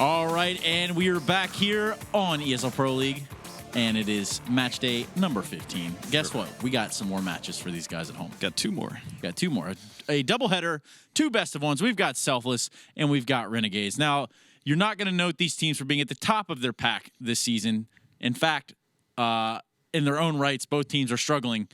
All right, and we are back here on ESL Pro League, and it is match day number 15. Guess what? We got some more matches for these guys at home. Got two more. Got two more. A doubleheader, two best of ones. We've got Selfless, and we've got Renegades. Now, you're not going to note these teams for being at the top of their pack this season. In fact, in their own rights, both teams are struggling,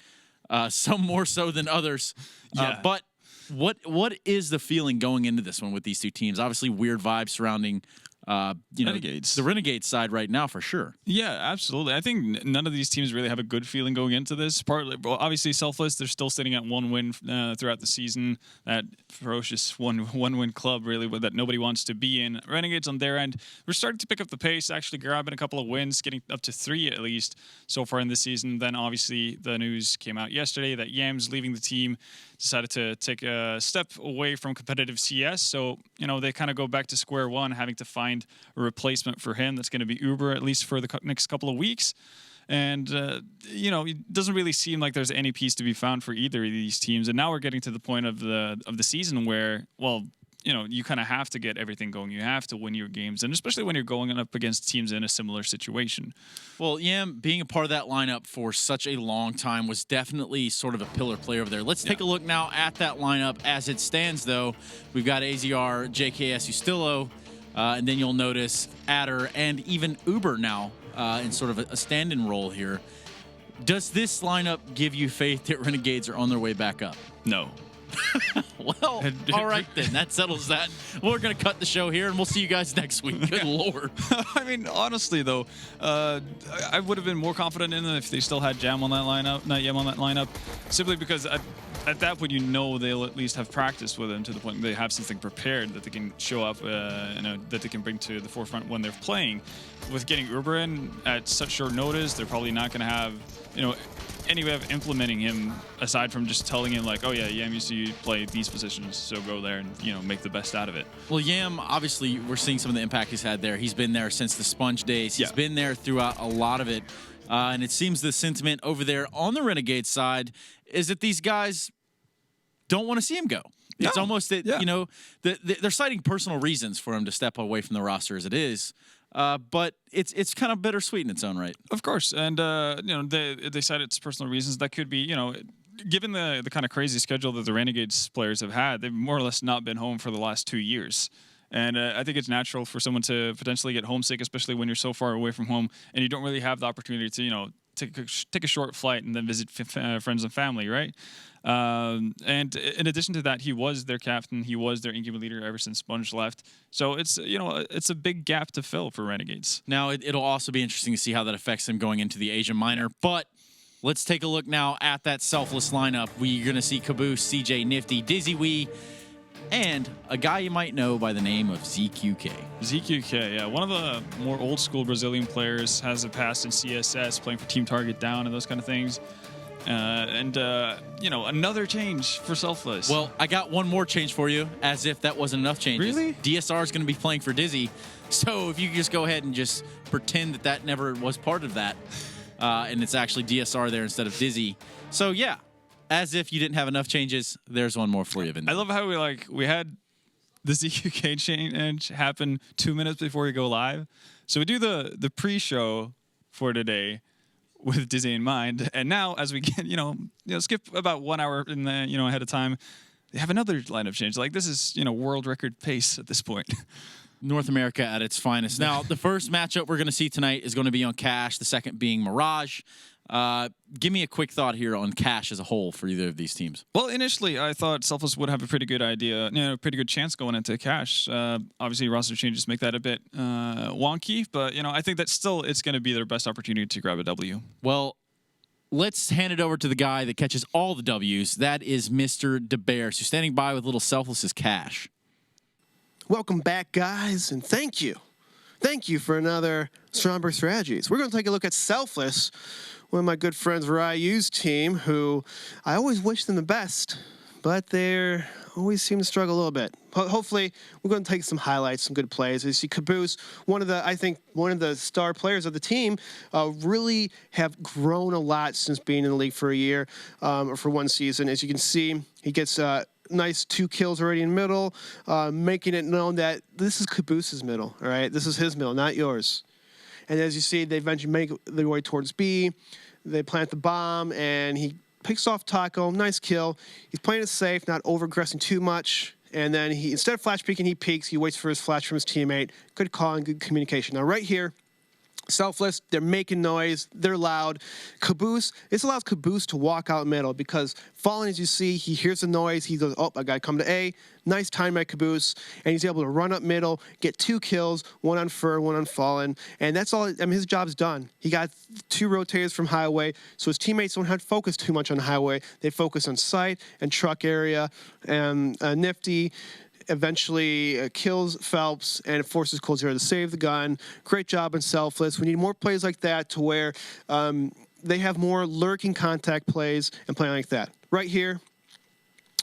some more so than others. Yeah. But what is the feeling going into this one with these two teams? Obviously, weird vibes surrounding Renegades. The Renegades side right now for sure. Yeah, absolutely. I think none of these teams really have a good feeling going into this. Partly, well, obviously, Selfless, they're still sitting at one win throughout the season. That ferocious one-win club, really, that nobody wants to be in. Renegades on their end, we're starting to pick up the pace, actually grabbing a couple of wins, getting up to 3 at least so far in this season. Then, obviously, the news came out yesterday that Yam's leaving the team, decided to take a step away from competitive CS. So, they kind of go back to square one, having to find a replacement for him. That's going to be Uber, at least for the next couple of weeks. And, it doesn't really seem like there's any piece to be found for either of these teams. And now we're getting to the point of the season where, well, you kind of have to get everything going. You have to win your games, and especially when you're going up against teams in a similar situation. Well, Yam, being a part of that lineup for such a long time was definitely sort of a pillar player over there. Let's take a look now at that lineup as it stands, though. We've got AZR, JKS, Ustillo, and then you'll notice Adder and even Uber now in sort of a stand-in role here. Does this lineup give you faith that Renegades are on their way back up? No. Well, all right then. That settles that. We're going to cut the show here, and we'll see you guys next week. Good Lord. I mean, honestly, though, I would have been more confident in them if they still had Jam on that lineup, not Yam on that lineup, simply because at that point, they'll at least have practiced with him to the point they have something prepared that they can show up, that they can bring to the forefront when they're playing. With getting Uber in at such short notice, they're probably not going to have, any way of implementing him aside from just telling him like, oh yeah, Yam used to play these positions, so go there and make the best out of it. Well, Yam, obviously, we're seeing some of the impact he's had there. He's been there since the Sponge days. He's been there throughout a lot of it, and it seems the sentiment over there on the Renegade side is that these guys don't want to see him go. It's almost that they're citing personal reasons for him to step away from the roster as it is. But it's kind of bittersweet in its own right. Of course, and they said it's personal reasons. That could be, given the kind of crazy schedule that the Renegades players have had, they've more or less not been home for the last 2 years. And I think it's natural for someone to potentially get homesick, especially when you're so far away from home and you don't really have the opportunity to, take a short flight and then visit friends and family, right? And in addition to that, he was their captain. He was their in-game leader ever since Sponge left. So it's a big gap to fill for Renegades. Now, it'll also be interesting to see how that affects them going into the Asia Minor. But let's take a look now at that Selfless lineup. We're going to see Caboose, CJ, Nifty, Dizzy Wee, and a guy you might know by the name of ZQK. ZQK, yeah. One of the more old-school Brazilian players, has a past in CSS, playing for Team Target Down and those kind of things. Another change for Selfless. Well, I got one more change for you, as if that wasn't enough changes. Really? DSR is going to be playing for Dizzy. So if you could just go ahead and just pretend that never was part of that, and it's actually DSR there instead of Dizzy. So, yeah, as if you didn't have enough changes, there's one more for you, Vin. I love how we had the ZQK change happen 2 minutes before we go live. So we do the pre-show for today with Dizzy in mind, and now as we get skip about 1 hour in the ahead of time, they have another lineup change. Like, this is world record pace at this point. North America at its finest. Now, the first matchup we're going to see tonight is going to be on Cash, the second being Mirage. Give me a quick thought here on Cash as a whole for either of these teams. Well, initially, I thought Selfless would have a pretty good idea, pretty good chance going into Cash. Obviously, roster changes make that a bit wonky, but, I think that still it's going to be their best opportunity to grab a W. Well, let's hand it over to the guy that catches all the W's. That is Mr. DeBears, who's standing by with little Selfless's Cash. Welcome back, guys, and thank you. Thank you for another Stromberg Strategies. We're going to take a look at Selfless, one of my good friends Ryu's team, who I always wish them the best, but they always seem to struggle a little bit. Hopefully, we're going to take some highlights, some good plays. You see Caboose, one of the star players of the team, really have grown a lot since being in the league for a year, or for one season. As you can see, he gets nice 2 kills already in middle, making it known that this is Caboose's middle, all right? This is his middle, not yours. And as you see, they eventually make their way towards B. They plant the bomb, and he picks off Taco. Nice kill. He's playing it safe, not over-aggressing too much. And then instead of flash peeking, he peeks. He waits for his flash from his teammate. Good call and good communication. Now, right here, Selfless, they're making noise, they're loud. Caboose, this allows Caboose to walk out middle because Fallen, as you see, he hears the noise, he goes, oh, I gotta come to A. Nice time by Caboose, and he's able to run up middle, get 2 kills, 1 on Fur, 1 on Fallen, and that's all, I mean, his job's done. He got 2 rotators from Highway, so his teammates don't have to focus too much on Highway. They focus on site and truck area, and Nifty eventually kills Phelps and forces Cold Zero to save the gun. Great job in Selfless. We need more plays like that to where they have more lurking contact plays and playing like that. Right here,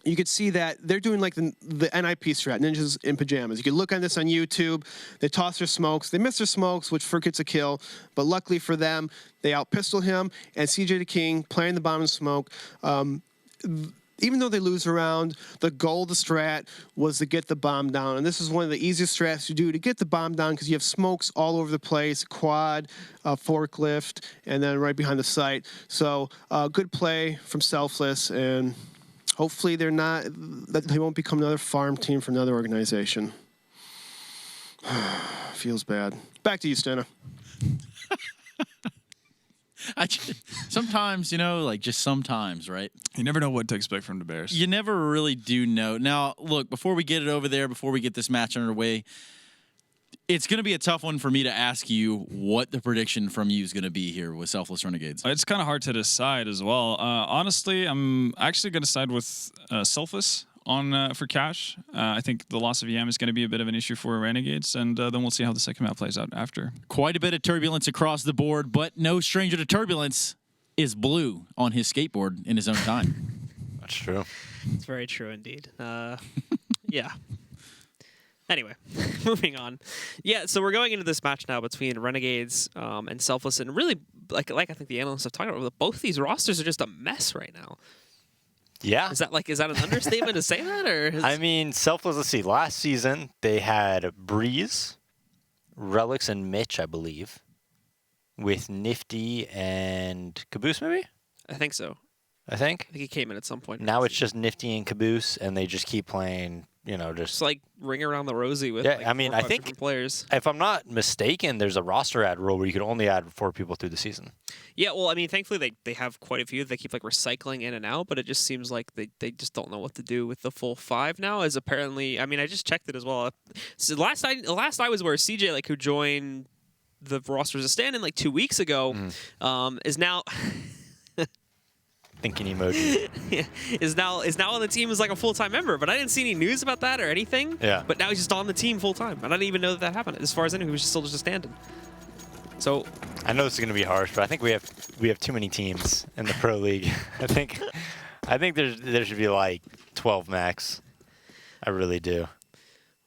you could see that they're doing like the NIP strat, Ninjas in Pajamas. You can look on this on YouTube. They toss their smokes. They miss their smokes, which Fur gets a kill. But luckily for them, they out-pistol him, and CJ the King playing the bomb and smoke. Even though they lose a round, the goal of the strat was to get the bomb down. And this is one of the easiest strats to do to get the bomb down because you have smokes all over the place, quad, forklift, and then right behind the site. So good play from Selfless, and hopefully they won't become another farm team for another organization. Feels bad. Back to you, Stena. Sometimes, like just sometimes, right? You never know what to expect from the Bears. You never really do know. Now, look, before we get it over there, before we get this match underway, it's going to be a tough one for me to ask you what the prediction from you is going to be here with Selfless Renegades. It's kind of hard to decide as well. Honestly, I'm actually going to side with Selfless for cash. I think the loss of Yam is going to be a bit of an issue for Renegades, and then we'll see how the second map plays out after. Quite a bit of turbulence across the board, but no stranger to turbulence is Blue on his skateboard in his own time. That's true. It's very true indeed. Yeah. Anyway, moving on. Yeah, so we're going into this match now between Renegades and Selfless, and really, like I think the analysts have talked about, both these rosters are just a mess right now. Yeah. Is that an understatement to say that, or? I mean, Selfless, let's see. Last season, they had Breeze, Relics, and Mitch, I believe, with Nifty and Caboose, maybe? I think so. I think he came in at some point. Now it's just Nifty and Caboose, and they just keep playing, just like ring around the rosy with I mean, I think different players. If I'm not mistaken, there's a roster add rule where you could only add 4 people through the season. Yeah, well, I mean, thankfully they have quite a few. They keep recycling in and out, but it just seems like they just don't know what to do with the full 5 now. As apparently, I mean, I just checked it as well. So last I was where CJ who joined the roster as a stand-in 2 weeks ago, is now. Thinking emoji. is now on the team as a full-time member, but I didn't see any news about that or anything. Yeah. But now he's just on the team full-time. And I didn't even know that happened. As far as I knew, he was still just a stand-in. So I know this is going to be harsh, but I think we have too many teams in the Pro League. I think there should be 12 max. I really do.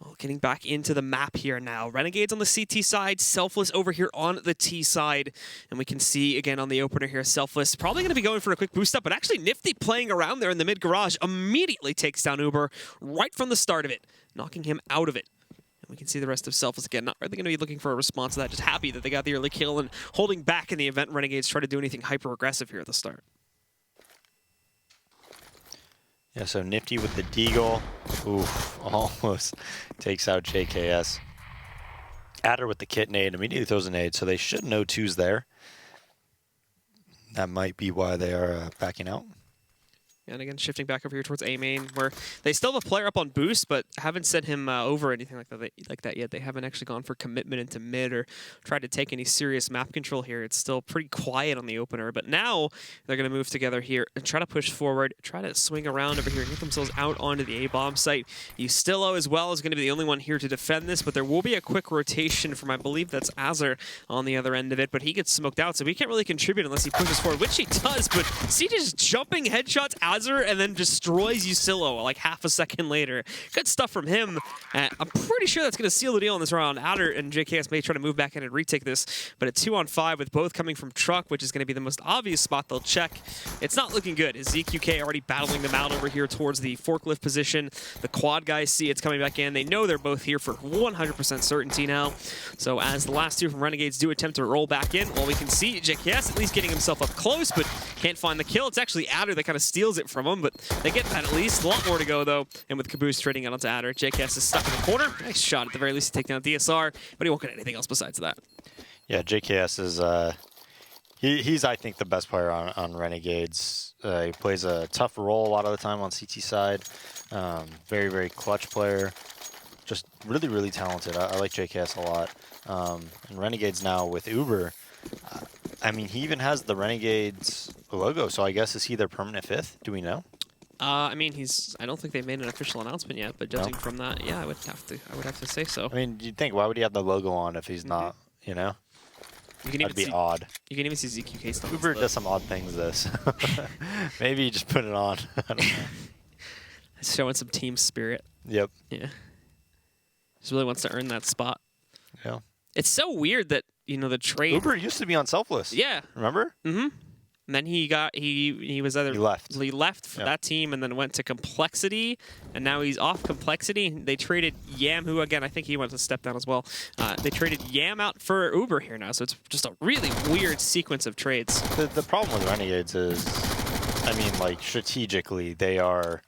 Well, getting back into the map here now. Renegades on the CT side, Selfless over here on the T side. And we can see, again, on the opener here, Selfless probably going to be going for a quick boost up, but actually Nifty playing around there in the mid-garage immediately takes down Uber right from the start of it, knocking him out of it. And we can see the rest of Selfless, again, not really going to be looking for a response to that, just happy that they got the early kill and holding back in the event Renegades try to do anything hyper-aggressive here at the start. Yeah, so Nifty with the Deagle. Oof, almost takes out JKS. Adder with the kit nade, immediately throws a nade, so they should know 2's there. That might be why they are backing out. And again, shifting back over here towards A main, where they still have a player up on boost, but haven't sent him over or anything like that yet. They haven't actually gone for commitment into mid or tried to take any serious map control here. It's still pretty quiet on the opener, but now they're going to move together here and try to push forward, try to swing around over here and get themselves out onto the A-bomb site. Ustillo as well is going to be the only one here to defend this, but there will be a quick rotation from, I believe that's Azar on the other end of it, but he gets smoked out, so he can't really contribute unless he pushes forward, which he does, but CJ's jumping headshots out buzzer and then destroys Usillo like half a second later. Good stuff from him. I'm pretty sure that's going to seal the deal in this round. Adder and JKS may try to move back in and retake this, but at 2-on-5 with both coming from truck, which is going to be the most obvious spot they'll check, it's not looking good. Is ZQK already battling them out over here towards the forklift position? The quad guys see it's coming back in. They know they're both here for 100% certainty now. So as the last two from Renegades do attempt to roll back in, well, we can see JKS at least getting himself up close, but can't find the kill. It's actually Adder that kind of steals it from him, but they get that at least. A lot more to go, though. And with Caboose trading out onto Adder, JKS is stuck in the corner. Nice shot at the very least to take down DSR, but he won't get anything else besides that. Yeah, JKS is he's I think the best player on Renegades. He plays a tough role a lot of the time on CT side. Very, very clutch player. Just really, really talented. I like JKS a lot. And Renegades now with Uber, I mean, he even has the Renegades logo, so I guess is he their permanent fifth? Do we know? I mean, I don't think they've made an official announcement yet, but judging from that, yeah, I would have to say so. I mean, you'd think, why would he have the logo on if he's not, you know? That'd be odd. You can even see ZQK stuff. Uber does some odd things this. Maybe you just put it on. I don't know. It's showing some team spirit. Yep. Yeah. Just really wants to earn that spot. Yeah. It's so weird that, you know, the trade. Uber used to be on Selfless. Yeah. Remember? Mm-hmm. And then he was either he left for that team and then went to Complexity, and now he's off Complexity. They traded Yam, who again I think he went to step down as well. They traded Yam out for Uber here now, so it's just a really weird sequence of trades. The problem with Renegades is, I mean, like strategically they are.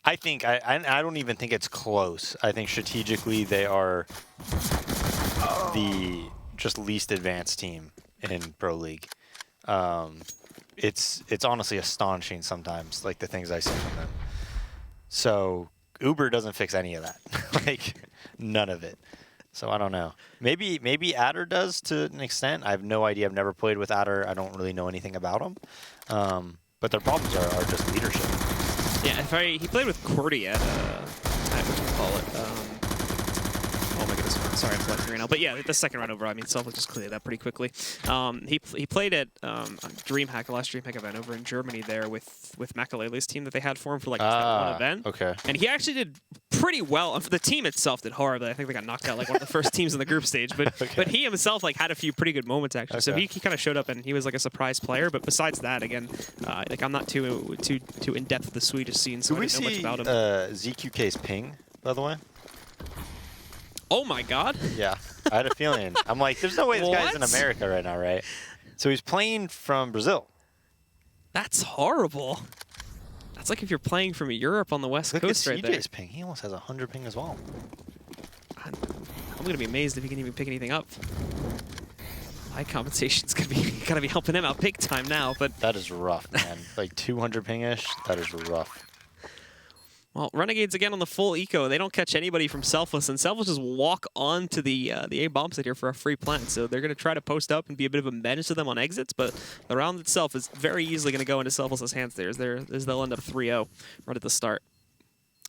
I think I don't even think it's close. I think strategically they are the just least advanced team in Pro League. It's honestly astonishing sometimes, like the things I see from them. So Uber doesn't fix any of that, like none of it. So I don't know. Maybe Adder does to an extent. I have no idea. I've never played with Adder. I don't really know anything about him. But their problems are just leadership. Yeah, he played with Cordy at what do you call it? Oh my goodness, sorry, I'm blanking right now. But yeah, the second round over, I mean, Selfless just cleared that pretty quickly. He played at DreamHack, the last DreamHack event over in Germany there with Makalele's team that they had for him for like one event. Okay. And he actually did pretty well. The team itself did horribly. I think they got knocked out like one of the first teams in the group stage. But but he himself like had a few pretty good moments actually. Okay. So he kind of showed up and he was like a surprise player. But besides that, again, like I'm not too in depth with the Swedish scene, so I didn't know much about him. ZQK's ping, by the way? Oh my God. Yeah, I had a feeling. I'm like, there's no way this guy's in America right now, right? So he's playing from Brazil. That's horrible. That's like if you're playing from Europe on the West Coast right there. Look at CJ's ping. He almost has 100 ping as well. I'm going to be amazed if he can even pick anything up. High compensation's gotta be helping him out big time now, but that is rough, man. Like 200 ping-ish, that is rough. Well, Renegades again on the full eco. They don't catch anybody from Selfless, and Selfless just walk onto the A bomb site here for a free plant. So they're going to try to post up and be a bit of a menace to them on exits, but the round itself is very easily going to go into Selfless's hands there, as they'll end up 3-0 right at the start.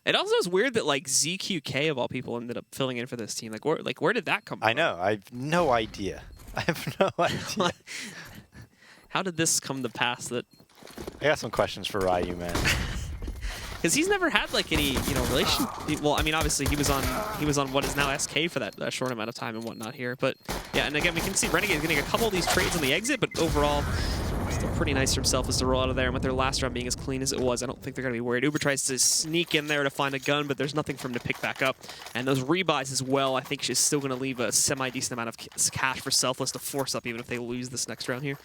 It also is weird that like ZQK of all people ended up filling in for this team. Where did that come from? I know. I have no idea. I have no idea. How did this come to pass? That I got some questions for Ryu, man. Because he's never had like any, relation. Well, I mean, obviously he was on what is now SK for that short amount of time and whatnot here. But yeah, and again, we can see Renegades getting a couple of these trades on the exit, but overall, still pretty nice for himself as to roll out of there. And with their last round being as clean as it was, I don't think they're going to be worried. Uber tries to sneak in there to find a gun, but there's nothing for him to pick back up. And those rebuys as well, I think she's still going to leave a semi-decent amount of cash for Selfless to force up, even if they lose this next round here.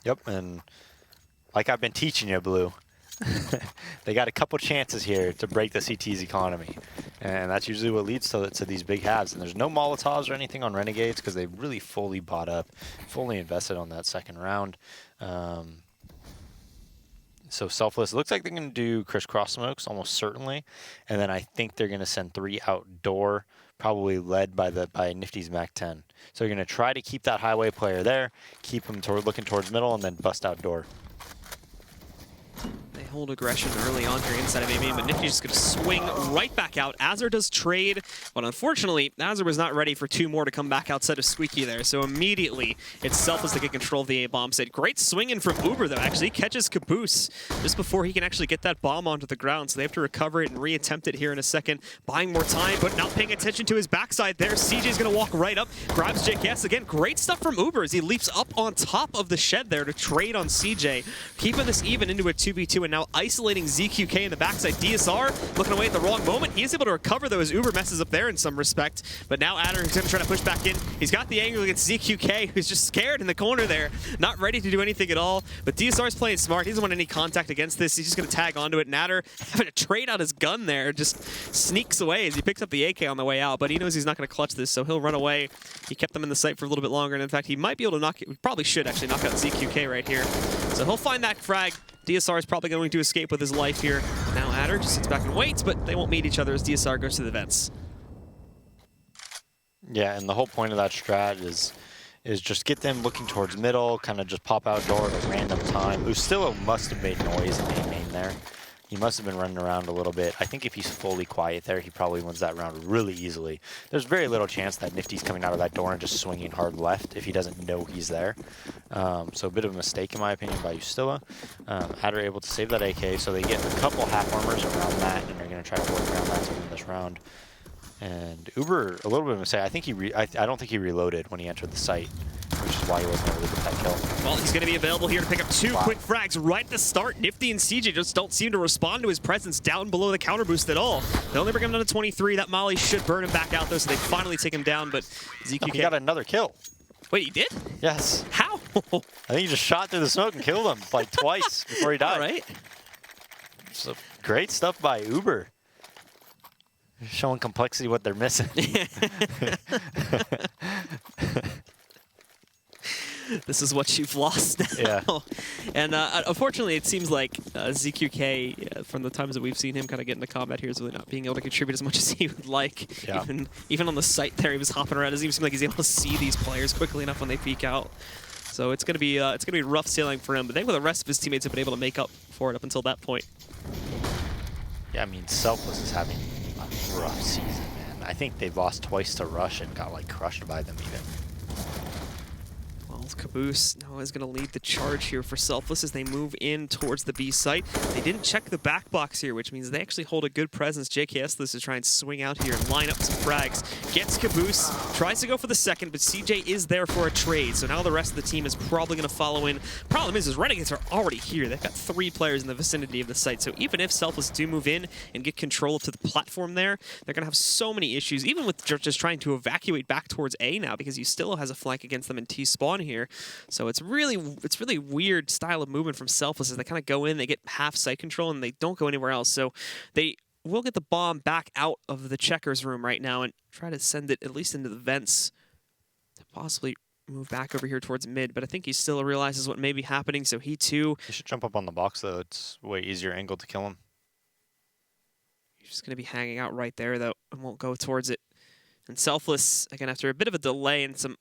Yep, and like I've been teaching you, Blue, they got a couple chances here to break the CT's economy. And that's usually what leads to these big halves. And there's no Molotovs or anything on Renegades because they really fully bought up, fully invested on that second round. So Selfless, it looks like they're going to do crisscross smokes almost certainly. And then I think they're going to send 3 outdoor, probably led by Nifty's Mac 10. So you're going to try to keep that highway player there, keep him looking towards middle, and then bust outdoor. They hold aggression early on here inside of A-main, but Nifty's just going to swing right back out. Azur does trade, but unfortunately, Azur was not ready for 2 more to come back outside of Squeaky there, so immediately it's Selfless to get control of the A-bomb site. Great swinging from Uber, though, actually. He catches Caboose just before he can actually get that bomb onto the ground, so they have to recover it and reattempt it here in a second, buying more time, but not paying attention to his backside there. CJ's going to walk right up, grabs JKS again. Great stuff from Uber as he leaps up on top of the shed there to trade on CJ, keeping this even into a 2v2, and now isolating ZQK in the backside. DSR looking away at the wrong moment. He is able to recover, though, as Uber messes up there in some respect. But now Adder is going to try to push back in. He's got the angle against ZQK, who's just scared in the corner there, not ready to do anything at all. But DSR is playing smart. He doesn't want any contact against this. He's just going to tag onto it. And Adder having to trade out his gun there, just sneaks away as he picks up the AK on the way out. But he knows he's not going to clutch this, so he'll run away. He kept them in the site for a little bit longer, and in fact, he might be able to knock it. We probably should actually knock out ZQK right here. So he'll find that frag. DSR is probably going to escape with his life here. Now Adder just sits back and waits, but they won't meet each other as DSR goes to the vents. Yeah, and the whole point of that strat is just get them looking towards middle, kind of just pop out door at a random time. Ustillo must have made noise in main there. He must have been running around a little bit. I think if he's fully quiet there, he probably wins that round really easily. There's very little chance that Nifty's coming out of that door and just swinging hard left if he doesn't know he's there. So a bit of a mistake, in my opinion, by Ustillo. Adder able to save that AK, so they get a couple half armors around that, and they're going to try to work around that to win this round. And Uber, a little bit of a mistake. I think I don't think he reloaded when he entered the site, which is why he wasn't able to get that kill. Well, he's going to be available here to pick up 2 quick frags right at the start. Nifty and CJ just don't seem to respond to his presence down below the counter boost at all. They only bring him down to 23. That molly should burn him back out, though, so they finally take him down, but ZQK... Oh, he got another kill. Wait, he did? Yes. How? I think he just shot through the smoke and killed him like twice before he died. All right. So great stuff by Uber. Showing complexity what they're missing. This is what you've lost now. Yeah. And unfortunately, it seems like ZQK, from the times that we've seen him kind of get into combat here, is really not being able to contribute as much as he would like. Yeah. Even on the site there, he was hopping around. It doesn't even seem like he's able to see these players quickly enough when they peek out. So it's gonna be rough sailing for him. But thankfully, the rest of his teammates have been able to make up for it up until that point. Yeah, I mean, Selfless is having a rough season, man. I think they've lost twice to Rush and got like crushed by them even. Caboose now is going to lead the charge here for Selfless as they move in towards the B site. They didn't check the back box here, which means they actually hold a good presence. JKS List to try and swing out here and line up some frags. Gets Caboose, tries to go for the second, but CJ is there for a trade, so now the rest of the team is probably going to follow in. Problem is Renegades are already here. They've got 3 players in the vicinity of the site, so even if Selfless do move in and get control to the platform there, they're going to have so many issues, even with just trying to evacuate back towards A now, because Ustillo has a flank against them in T-spawn here. So it's really weird style of movement from Selfless as they kind of go in, they get half site control, and they don't go anywhere else. So they will get the bomb back out of the checkers room right now and try to send it at least into the vents to possibly move back over here towards mid. But I think he still realizes what may be happening, so he too... He should jump up on the box, though. It's way easier angle to kill him. He's just going to be hanging out right there, though, and won't go towards it. And Selfless, again, after a bit of a delay and some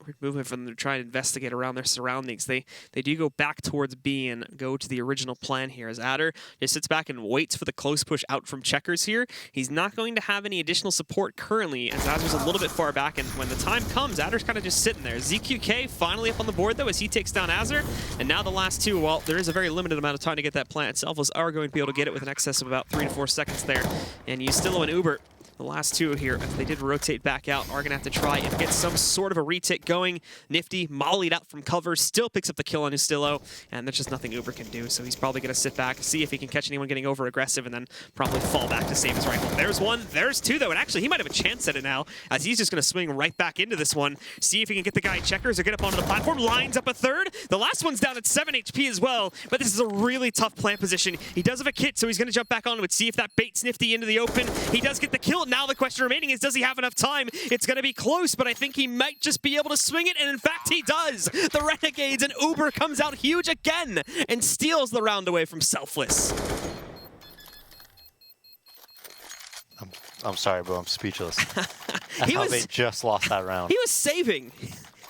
weird movement from them to try and investigate around their surroundings, they do go back towards B and go to the original plan here as Adder just sits back and waits for the close push out from checkers here. He's not going to have any additional support currently as Adder's a little bit far back, and when the time comes, Adder's kind of just sitting there. ZQK finally up on the board, though, as he takes down Azur, and now the last 2, well, there is a very limited amount of time to get that plant. Selfless are going to be able to get it with an excess of about 3 to 4 seconds there, and Ustillo and Uber, the last 2 here, as they did rotate back out, are going to have to try and get some sort of a retic going. Nifty, mollied out from cover, still picks up the kill on Ustillo, and there's just nothing Uber can do, so he's probably going to sit back, see if he can catch anyone getting over-aggressive, and then probably fall back to save his rifle. There's 1, there's 2, though, and actually he might have a chance at it now, as he's just going to swing right back into this one, see if he can get the guy at checkers or get up onto the platform, lines up a 3rd. The last one's down at 7 HP as well, but this is a really tough plant position. He does have a kit, so he's going to jump back onto it, see if that baits Nifty into the open. He does get the kill. Now the question remaining is, does he have enough time? It's going to be close, but I think he might just be able to swing it, and in fact he does. The Renegades, and Uber comes out huge again and steals the round away from Selfless. I'm sorry, bro. I'm speechless. They just lost that round. He was saving.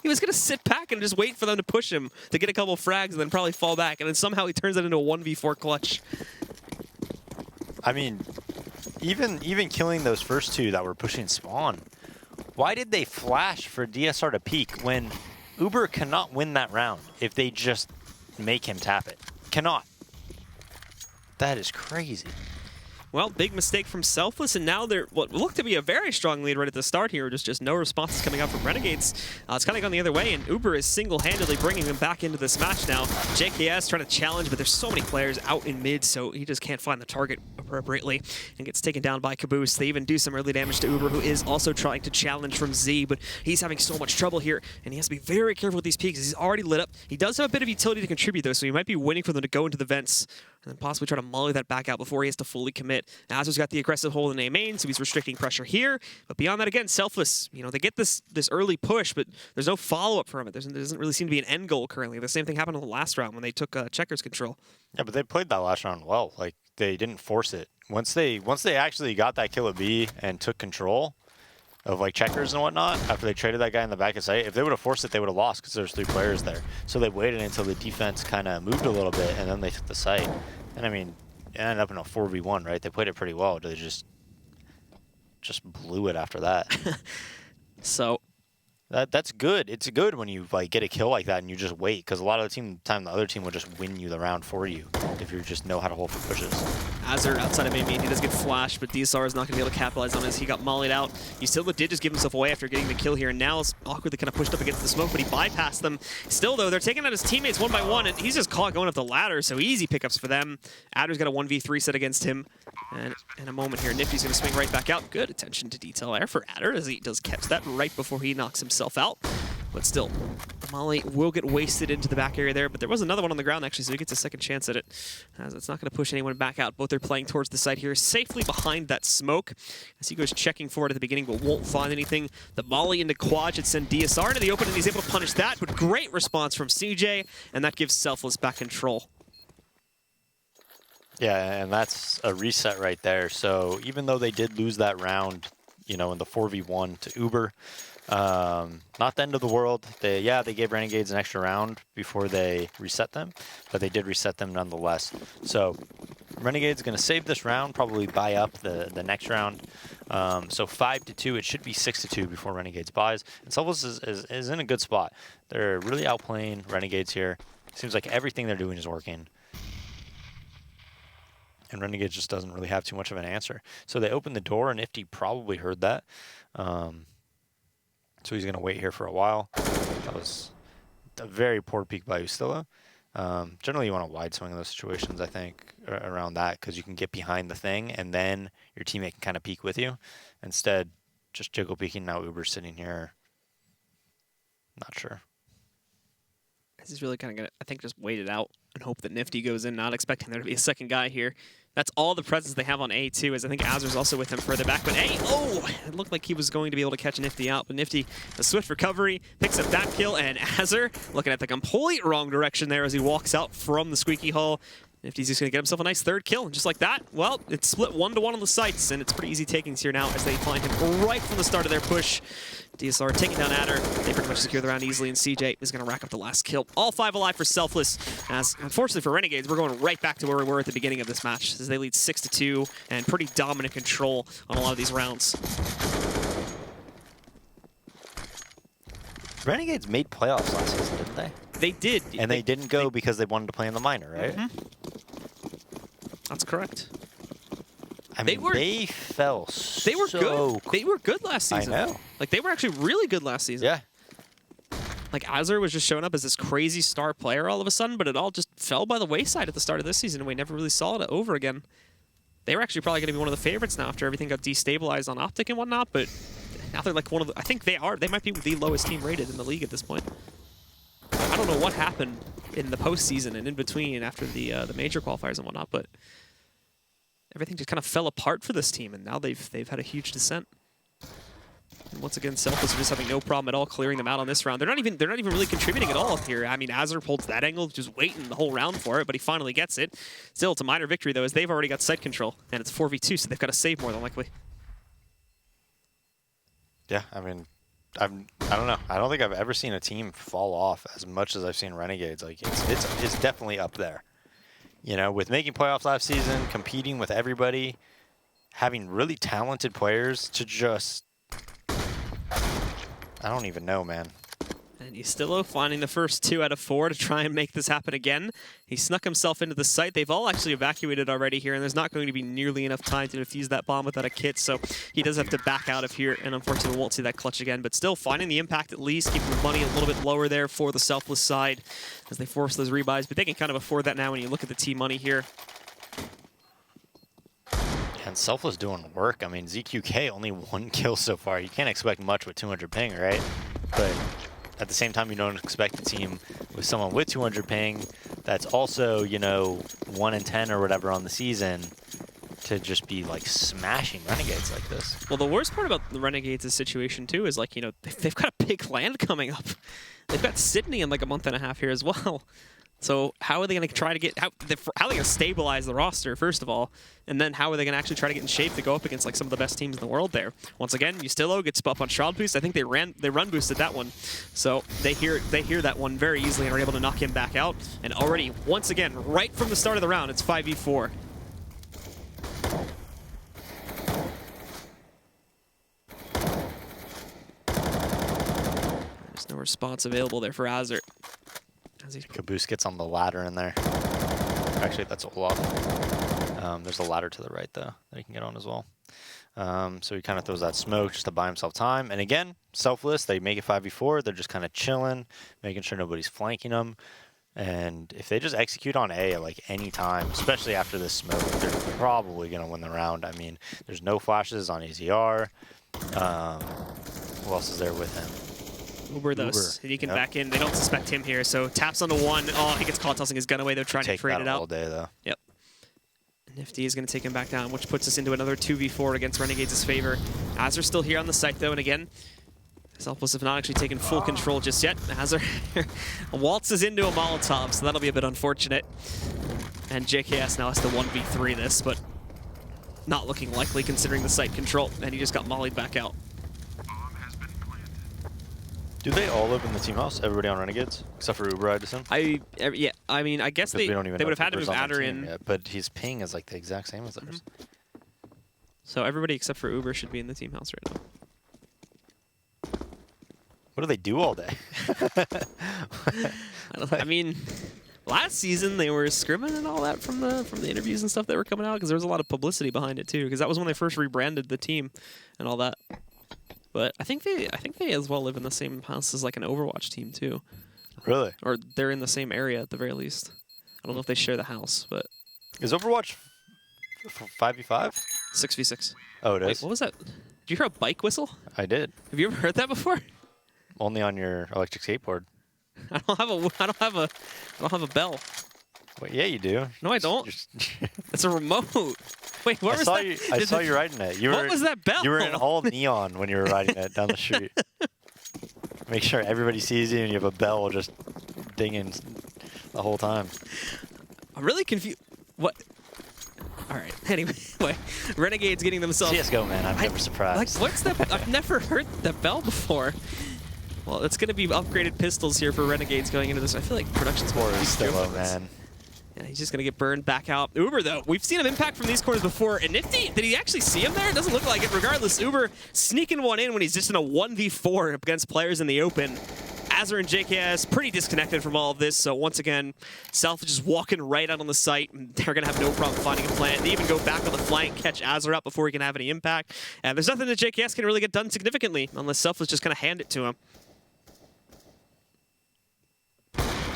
He was going to sit back and just wait for them to push him to get a couple frags and then probably fall back. And then somehow he turns it into a 1v4 clutch. I mean, even killing those first two that were pushing spawn, why did they flash for DSR to peek when Uber cannot win that round if they just make him tap it? Cannot. That is crazy. Well, big mistake from Selfless, and now they're what looked to be a very strong lead right at the start here. Just no responses coming out from Renegades. It's kind of gone the other way, and Uber is single-handedly bringing them back into this match now. JKS trying to challenge, but there's so many players out in mid, so he just can't find the target appropriately and gets taken down by Caboose. They even do some early damage to Uber, who is also trying to challenge from Z, but he's having so much trouble here, and he has to be very careful with these peaks. He's already lit up. He does have a bit of utility to contribute, though, so he might be waiting for them to go into the vents and then possibly try to molly that back out before he has to fully commit. Azur's got the aggressive hold in A main, so he's restricting pressure here. But beyond that, again, Selfless, you know, they get this early push, but there's no follow-up from it. There doesn't really seem to be an end goal currently. The same thing happened in the last round when they took Checkers control. Yeah, but they played that last round well. Like, they didn't force it. Once they actually got that kill at B and took control of like Checkers and whatnot, after they traded that guy in the back of site, if they would have forced it, they would have lost because there's 3 players there. So they waited until the defense kind of moved a little bit, and then they took the site. And I mean, it ended up in a 4v1, right? They played it pretty well. They just blew it after that. So that's good. It's good when you like get a kill like that and you just wait, because a lot of the time the other team will just win you the round for you if you just know how to hold for pushes. Azur outside of A main, he does get flashed, but DSR is not going to be able to capitalize on this. He got mollied out. Usilda did just give himself away after getting the kill here, and now is awkwardly kind of pushed up against the smoke, but he bypassed them. Still, though, they're taking out his teammates one by one, and he's just caught going up the ladder, so easy pickups for them. Adder's got a 1v3 set against him, and in a moment here, Nifty's going to swing right back out. Good attention to detail there for Adder, as he does catch that right before he knocks himself out. But still, Molly will get wasted into the back area there, but there was another one on the ground actually, so he gets a second chance at it, as it's not going to push anyone back out. Both are playing towards the side here, safely behind that smoke, as he goes checking for it at the beginning, but won't find anything. The Molly into quad should send DSR into the open, and he's able to punish that, but great response from CJ, and that gives Selfless back control. Yeah, and that's a reset right there. So even though they did lose that round, you know, in the 4v1 to Uber, not the end of the world. They gave Renegades an extra round before they reset them, but they did reset them nonetheless. So Renegades going to save this round, probably buy up the next round. So 5-2, it should be 6-2 before Renegades buys. And Selfless is in a good spot. They're really outplaying Renegades here. Seems like everything they're doing is working. And Renegades just doesn't really have too much of an answer. So they opened the door, and Nifty probably heard that. So he's going to wait here for a while. That was a very poor peek by Ustilla. Generally, you want a wide swing in those situations, I think, around that, because you can get behind the thing, and then your teammate can kind of peek with you. Instead, just jiggle peeking. Now Uber's sitting here. Not sure. This is really kind of going to, I think, just wait it out and hope that Nifty goes in, not expecting there to be a second guy here. That's all the presence they have on A, too, as I think Azur's also with him further back. But A, oh, it looked like he was going to be able to catch Nifty out. But Nifty, a swift recovery, picks up that kill, and Azur looking at the complete wrong direction there as he walks out from the squeaky hole. Nifty's just going to get himself a nice third kill. And just like that, well, it's split 1-1 on the sites, and it's pretty easy takings here now as they find him right from the start of their push. DSR taking down Adder. They pretty much secure the round easily, and CJ is going to rack up the last kill. All 5 alive for Selfless, as unfortunately for Renegades, we're going right back to where we were at the beginning of this match, as they lead 6-2 and pretty dominant control on a lot of these rounds. Renegades made playoffs last season, didn't they? They did. And they didn't go because they wanted to play in the minor, right? Mm-hmm. That's correct. I mean, they fell They were so good. They were good last season. I know. Like, they were actually really good last season. Yeah. Like, Azur was just showing up as this crazy star player all of a sudden, but it all just fell by the wayside at the start of this season, and we never really saw it over again. They were actually probably going to be one of the favorites now after everything got destabilized on Optic and whatnot, but now they're like one of the... I think they are. They might be the lowest team rated in the league at this point. I don't know what happened in the postseason and in between after the major qualifiers and whatnot, but everything just kind of fell apart for this team, and now they've had a huge descent. And once again, Selfless are just having no problem at all clearing them out on this round. They're not even really contributing at all up here. I mean, Azur holds that angle, just waiting the whole round for it, but he finally gets it. Still, it's a minor victory though, as they've already got site control, and it's 4v2, so they've got to save more than likely. Yeah, I mean, I don't know. I don't think I've ever seen a team fall off as much as I've seen Renegades. Like it's definitely up there. You know, with making playoffs last season, competing with everybody, having really talented players to just, I don't even know, man. And Ustillo finding the first 2 out of 4 to try and make this happen again. He snuck himself into the site. They've all actually evacuated already here, and there's not going to be nearly enough time to defuse that bomb without a kit, so he does have to back out of here, and unfortunately won't see that clutch again, but still finding the impact at least, keeping the money a little bit lower there for the Selfless side as they force those rebuys, but they can kind of afford that now when you look at the team money here. And Selfless doing work. I mean, ZQK only 1 kill so far. You can't expect much with 200 ping, right? But at the same time, you don't expect a team with someone with 200 ping that's also, you know, 1 in 10 or whatever on the season to just be like smashing Renegades like this. Well, the worst part about the Renegades' situation too is, like, you know, they've got a big land coming up. They've got Sydney in like a month and a half here as well. So how are they going to try to get, how are they going to stabilize the roster, first of all, and then how are they going to actually try to get in shape to go up against like some of the best teams in the world there? Once again, Ustillo gets up on Shroud Boost. I think they run boosted that one. So they hear that one very easily and are able to knock him back out. And already, once again, right from the start of the round, it's 5v4. There's no response available there for Azur. Caboose gets on the ladder in there. Actually, that's Olaf. There's a ladder to the right, though, that he can get on as well. So he kind of throws that smoke just to buy himself time. And again, Selfless, they make it 5v4. They're just kind of chilling, making sure nobody's flanking them. And if they just execute on A at like any time, especially after this smoke, they're probably going to win the round. I mean, there's no flashes on AZR. Who else is there with him? Uber, though, he can back in. They don't suspect him here, so taps onto 1. Oh, he gets caught tossing his gun away. They're trying to trade it out. All day, though. Yep. Nifty is going to take him back down, which puts us into another 2v4 against Renegades' favor. Azur still here on the site, though, and again, Selfless have not actually taken full control just yet. Azur waltzes into a Molotov, so that'll be a bit unfortunate. And JKS now has to 1v3 this, but not looking likely considering the site control, and he just got mollied back out. Do they all live in the team house? Everybody on Renegades? Except for Uber, I assume? Yeah, I mean, I guess they would have had to move Adder in. Yet, but his ping is like the exact same as theirs. So everybody except for Uber should be in the team house right now. What do they do all day? I mean, last season they were scrimming and all that from the interviews and stuff that were coming out, because there was a lot of publicity behind it too, because that was when they first rebranded the team and all that. But I think they as well live in the same house as like an Overwatch team too. Really? Or they're in the same area at the very least. I don't know if they share the house, but is Overwatch 5v5? 6v6. Oh, it is. Wait, what was that? Did you hear a bike whistle? I did. Have you ever heard that before? Only on your electric skateboard. I don't have a bell. Wait, yeah, you do. No, I don't. It's a remote. Wait, what was that? I saw you riding it. What was that bell? You were in all neon when you were riding it down the street. Make sure everybody sees you and you have a bell just dinging the whole time. I'm really confused. What? All right. Anyway, Renegades getting themselves. CS:GO, man. I'm never surprised. Like, what's that? I've never heard that bell before. Well, it's going to be upgraded pistols here for Renegades going into this. I feel like production's Score is still low, man. Yeah, he's just going to get burned back out. Uber, though, we've seen him impact from these corners before. And Nifty, did he actually see him there? It doesn't look like it. Regardless, Uber sneaking one in when he's just in a 1v4 against players in the open. Azur and JKS pretty disconnected from all of this. So once again, Selfless just walking right out on the site. And they're going to have no problem finding a plant. They even go back on the flank, catch Azur up before he can have any impact. And there's nothing that JKS can really get done significantly unless Selfless just kind of hand it to him.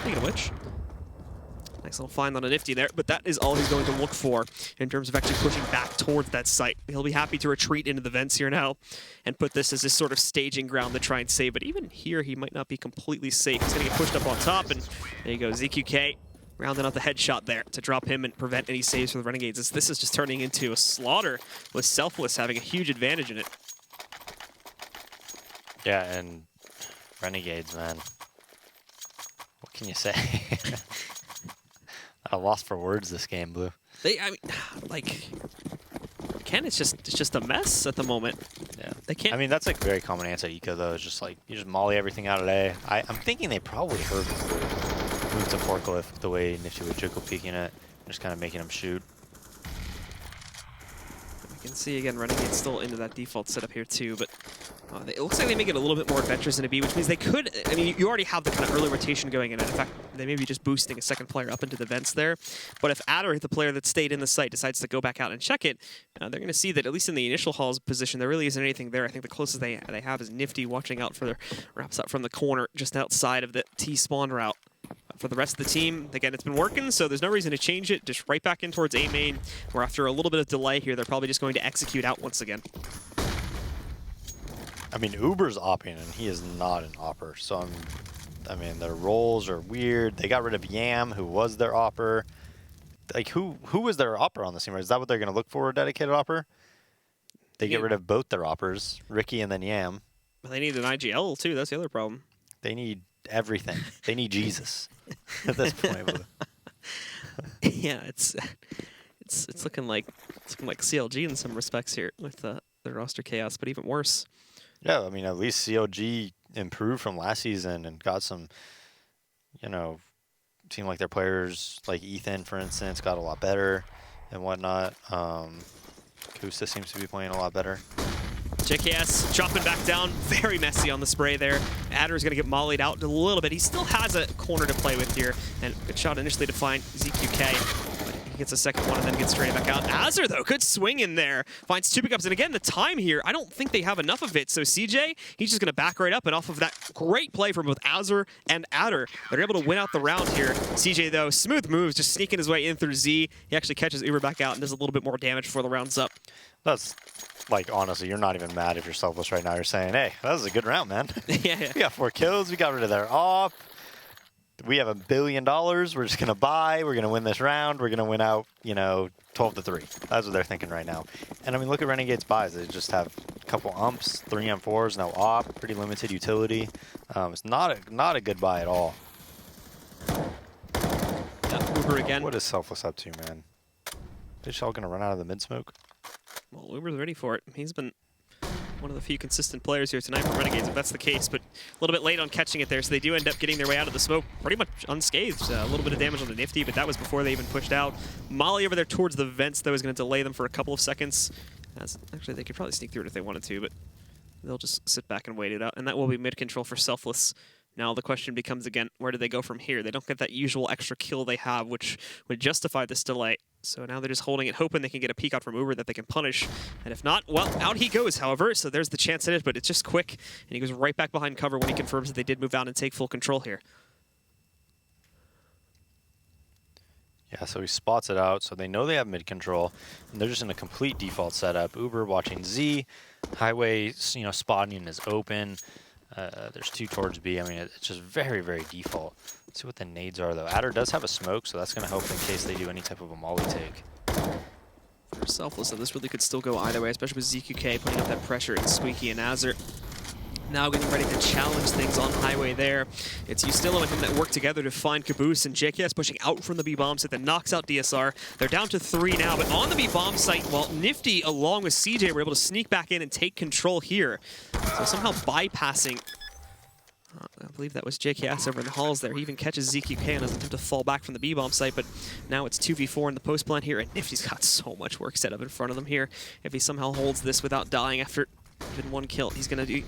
Speaking of which, nice little find on a Nifty there, but that is all he's going to look for in terms of actually pushing back towards that site. He'll be happy to retreat into the vents here now and put this as his sort of staging ground to try and save, but even here he might not be completely safe. He's going to get pushed up on top, and there you go, ZQK rounding out the headshot there to drop him and prevent any saves for the Renegades. This is just turning into a slaughter with Selfless having a huge advantage in it. Yeah, and Renegades, man. What can you say? I lost for words this game, Blue. I mean, like, Ken, it's just a mess at the moment. Yeah. They can't. I mean, that's like very common answer, Eco, though. It's just like, you just molly everything out of A. I'm thinking they probably heard the move to forklift the way Nifty was Joko peeking it, just kind of making him shoot. We can see again, Renegades still into that default setup here too, but it looks like they make it a little bit more adventurous in a B, which means they could. I mean, you already have the kind of early rotation going in. In fact, they may be just boosting a second player up into the vents there. But if Adder, the player that stayed in the site, decides to go back out and check it, they're going to see that at least in the initial Hall's position, there really isn't anything there. I think the closest they have is Nifty watching out for their wraps out from the corner just outside of the T spawn route. For the rest of the team, again, it's been working, so there's no reason to change it. Just right back in towards A main, where after a little bit of delay here, they're probably just going to execute out once again. I mean, Uber's opping, and he is not an opper. So, I mean, their roles are weird. They got rid of Yam, who was their opper. Like, who is their opper on the team? Is that what they're going to look for, a dedicated opper? They get rid of both their oppers, Ricky and then Yam. Well, they need an IGL, too. That's the other problem. They need everything. They need Jesus at this point. Yeah, it's looking like CLG in some respects here with the roster chaos, but even worse. Yeah, I mean, at least CLG improved from last season and got some, you know, seemed like their players, like Ethan, for instance, got a lot better and whatnot. Kusa seems to be playing a lot better. JKS dropping back down, very messy on the spray there. Adder's going to get mollied out a little bit. He still has a corner to play with here, and good shot initially to find ZQK. But he gets a second one and then gets straight back out. Azur, though, good swing in there. Finds two pickups, and again, the time here, I don't think they have enough of it. So CJ, he's just going to back right up, and off of that great play from both Azur and Adder, they're able to win out the round here. CJ, though, smooth moves, just sneaking his way in through Z. He actually catches Uber back out and does a little bit more damage before the round's up. That's, like, honestly, you're not even mad if you're Selfless right now. You're saying, hey, that was a good round, man. Yeah. We got 4 kills. We got rid of their off. We have $1 billion. We're just going to buy. We're going to win this round. We're going to win out, you know, 12-3. That's what they're thinking right now. And, I mean, look at Renegade's buys. They just have a couple umps, 3 M4s, no op, pretty limited utility. It's not a good buy at all. Yeah, Uber again. What is Selfless up to, man? Is Shell going to run out of the mid-smoke? Well, Uber's ready for it. He's been one of the few consistent players here tonight for Renegades, if that's the case, but a little bit late on catching it there, so they do end up getting their way out of the smoke pretty much unscathed. A little bit of damage on the Nifty, but that was before they even pushed out. Molly over there towards the vents, though, is going to delay them for a couple of seconds. Actually, they could probably sneak through it if they wanted to, but they'll just sit back and wait it out, and that will be mid-control for Selfless. Now the question becomes, again, where do they go from here? They don't get that usual extra kill they have, which would justify this delay. So now they're just holding it, hoping they can get a peek out from Uber that they can punish. And if not, well, out he goes, however. So there's the chance at it, but it's just quick. And he goes right back behind cover when he confirms that they did move out and take full control here. Yeah, so he spots it out, so they know they have mid-control, and they're just in a complete default setup. Uber watching Z, Highway, you know, spotting is open. There's 2 towards B. I mean, it's just very, very default. Let's see what the nades are, though. Adder does have a smoke, so that's going to help in case they do any type of a molly take. For Selfless, so this really could still go either way, especially with ZQK putting up that pressure and Squeaky and Azur. Now getting ready to challenge things on Highway there. It's Ustillo and him that work together to find Caboose, and JKS pushing out from the B-bomb site that knocks out DSR. They're down to 3 now, but on the B-bomb site, well, Nifty along with CJ were able to sneak back in and take control here. So somehow bypassing, I believe that was JKS over in the halls there. He even catches ZQK and doesn't attempt to fall back from the B-bomb site, but now it's 2v4 in the post plant here, and Nifty's got so much work set up in front of them here. If he somehow holds this without dying after even 1 kill, he's going to do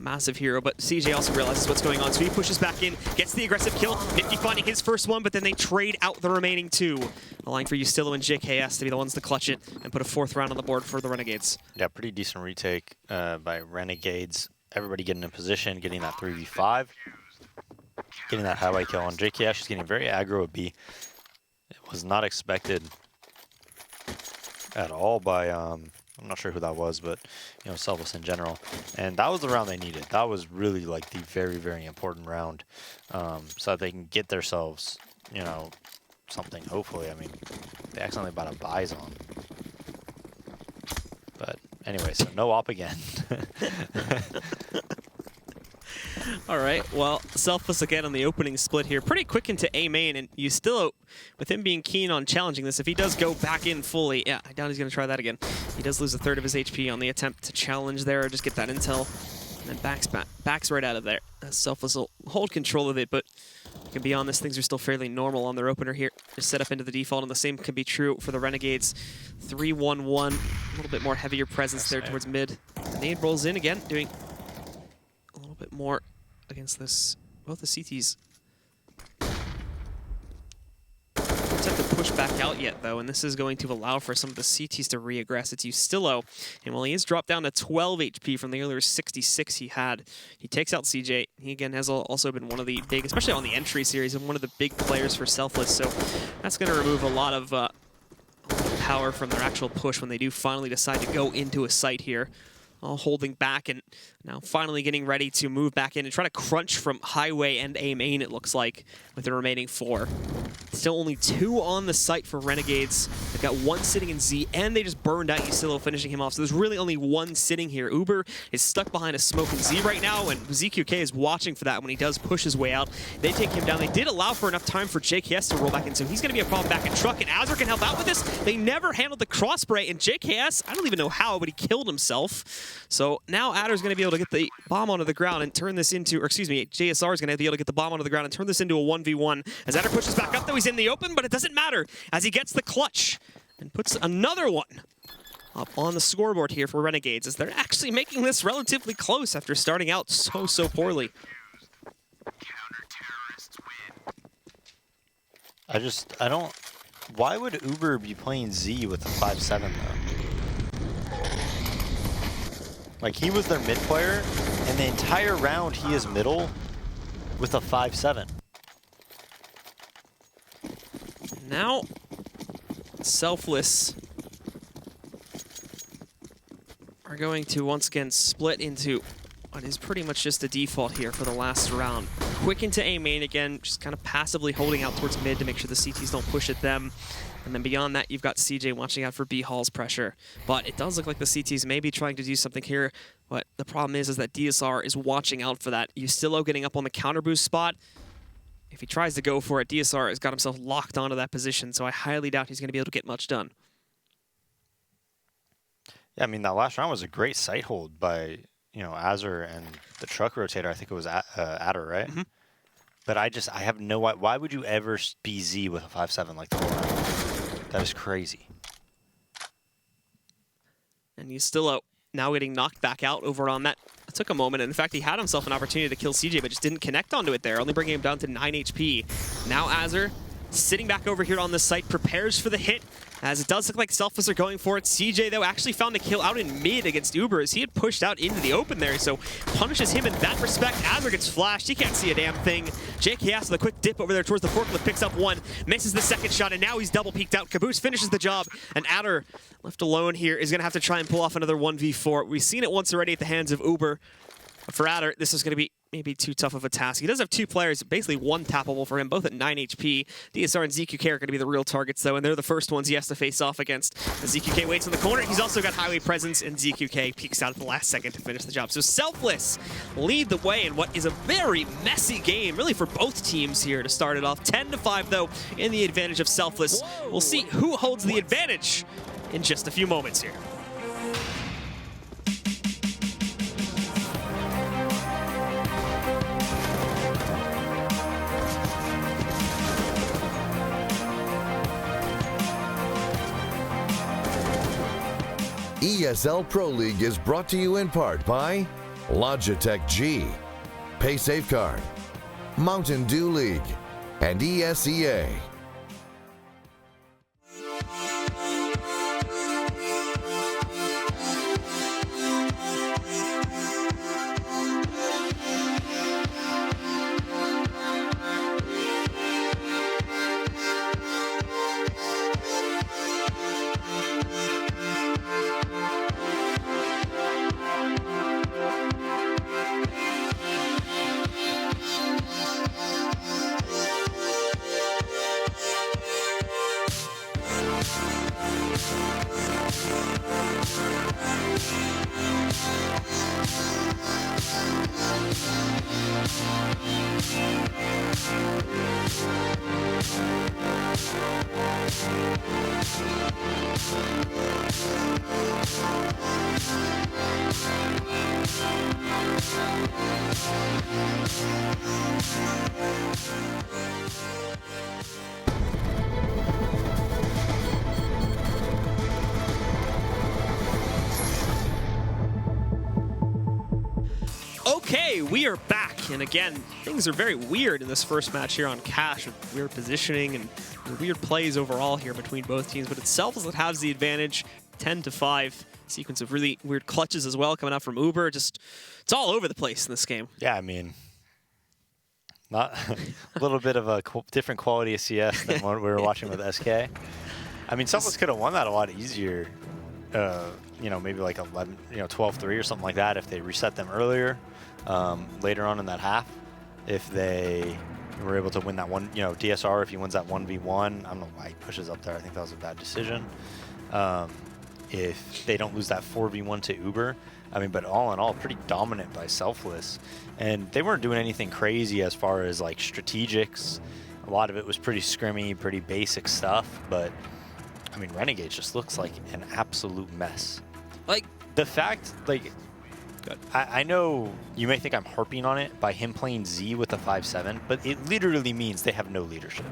massive hero, but CJ also realizes what's going on, so he pushes back in, gets the aggressive kill. Nifty finding his first one, but then they trade out the remaining 2, allowing for Ustillo and JKS to be the ones to clutch it and put a 4th round on the board for the Renegades. Yeah, pretty decent retake by Renegades. Everybody getting in position, getting that 3v5, getting that highway kill on JKS. Is getting very aggro at B. It was not expected at all by I'm not sure who that was, but, you know, Selfless in general. And that was the round they needed. That was really, like, the very, very important round, so that they can get themselves, you know, something, hopefully. I mean, they accidentally bought a Bison. But anyway, so no op again. All right, well, Selfless again on the opening split here. Pretty quick into A main, and you still, with him being keen on challenging this, if he does go back in fully, yeah, I doubt he's going to try that again. He does lose a third of his HP on the attempt to challenge there, or just get that intel, and then backs right out of there. Selfless will hold control of it, but beyond this, things are still fairly normal on their opener here. Just set up into the default, and the same can be true for the Renegades. 3-1-1, a little bit more heavier presence there towards mid. Nade rolls in again, doing a little bit more against this. Both the CTs don't have to push back out yet, though, and this is going to allow for some of the CTs to re-aggress. It's Ustillo, and while he is dropped down to 12 HP from the earlier 66 he had, he takes out CJ. He, again, has also been one of the big, especially on the entry series, and one of the big players for Selfless, so that's going to remove a lot of power from their actual push when they do finally decide to go into a site here. All holding back, and now finally getting ready to move back in and try to crunch from highway and A main, it looks like, with the remaining 4. Still only 2 on the site for Renegades. They've got 1 sitting in Z, and they just burned out Ustillo, finishing him off. So there's really only 1 sitting here. Uber is stuck behind a smoke in Z right now, and ZQK is watching for that when he does push his way out. They take him down. They did allow for enough time for JKS to roll back in, so he's going to be a problem back in truck, and Azure can help out with this. They never handled the cross spray, and JKS, I don't even know how, but he killed himself. So now Adder's going to be able to get the bomb onto the ground and turn this into, or excuse me, JSR is going to be able to get the bomb onto the ground and turn this into a 1v1. As Adder pushes back up, though, he's in the open, but it doesn't matter as he gets the clutch and puts another one up on the scoreboard here for Renegades, as they're actually making this relatively close after starting out so poorly. I don't, why would Uber be playing Z with a 5-7 though? Like, he was their mid player, and the entire round he is middle with a 5-7. Now, Selfless are going to once again split into what is pretty much just a default here for the last round. Quick into A main again, just kind of passively holding out towards mid to make sure the CTs don't push at them. And then beyond that, you've got CJ watching out for B Hall's pressure. But it does look like the CTs may be trying to do something here. But the problem is that DSR is watching out for that. Ustillo getting up on the counter boost spot. If he tries to go for it, DSR has got himself locked onto that position, so I highly doubt he's going to be able to get much done. Yeah, I mean, that last round was a great sight hold by, you know, Azure and the truck rotator. I think it was Adder, right? Mm-hmm. But I have no, why would you ever be Z with a 5-7 like the whole round? That is crazy. And Ustillo now getting knocked back out over on that. It took a moment, and in fact, he had himself an opportunity to kill CJ, but just didn't connect onto it there, only bringing him down to 9 HP. Now Azure, sitting back over here on this site, prepares for the hit, as it does look like Selfless are going for it. CJ, though, actually found the kill out in mid against Uber, as he had pushed out into the open there, so punishes him in that respect. Azure gets flashed. He can't see a damn thing. JKS with a quick dip over there towards the forklift, picks up 1, misses the second shot, and now he's double peeked out. Caboose finishes the job, and Adder, left alone here, is going to have to try and pull off another 1v4. We've seen it once already at the hands of Uber. But for Adder, this is going to be maybe too tough of a task. He does have 2 players, basically 1 tappable for him, both at 9 HP. DSR and ZQK are going to be the real targets, though, and they're the first ones he has to face off against. As ZQK waits in the corner, he's also got highway presence, and ZQK peeks out at the last second to finish the job. So Selfless lead the way in what is a very messy game, really, for both teams here to start it off. 10-5, though, in the advantage of Selfless. We'll see who holds the advantage in just a few moments here. ESL Pro League is brought to you in part by Logitech G, Pay Safeguard, Mountain Dew League, and ESEA. Okay, we are back, and again, things are very weird in this first match here on Cash, with weird positioning and weird plays overall here between both teams, but it's Selfless that has the advantage, 10-5. Sequence of really weird clutches as well coming out from Uber. Just, it's all over the place in this game. Yeah, I mean, not a little bit of a different quality of CS than what we were watching with SK. I mean, Selfless could have won that a lot easier. You know, maybe like 11, 12-3 or something like that if they reset them earlier, later on in that half. If they were able to win that one, DSR, if he wins that 1v1, I don't know why he pushes up there. I think that was a bad decision. If they don't lose that 4v1 to Uber, I mean, but all in all, pretty dominant by Selfless. And they weren't doing anything crazy as far as like strategics. A lot of it was pretty scrimmy, pretty basic stuff, but I mean, Renegades just looks like an absolute mess. Like, the fact, like, I know you may think I'm harping on it by him playing Z with a 5-7, but it literally means they have no leadership.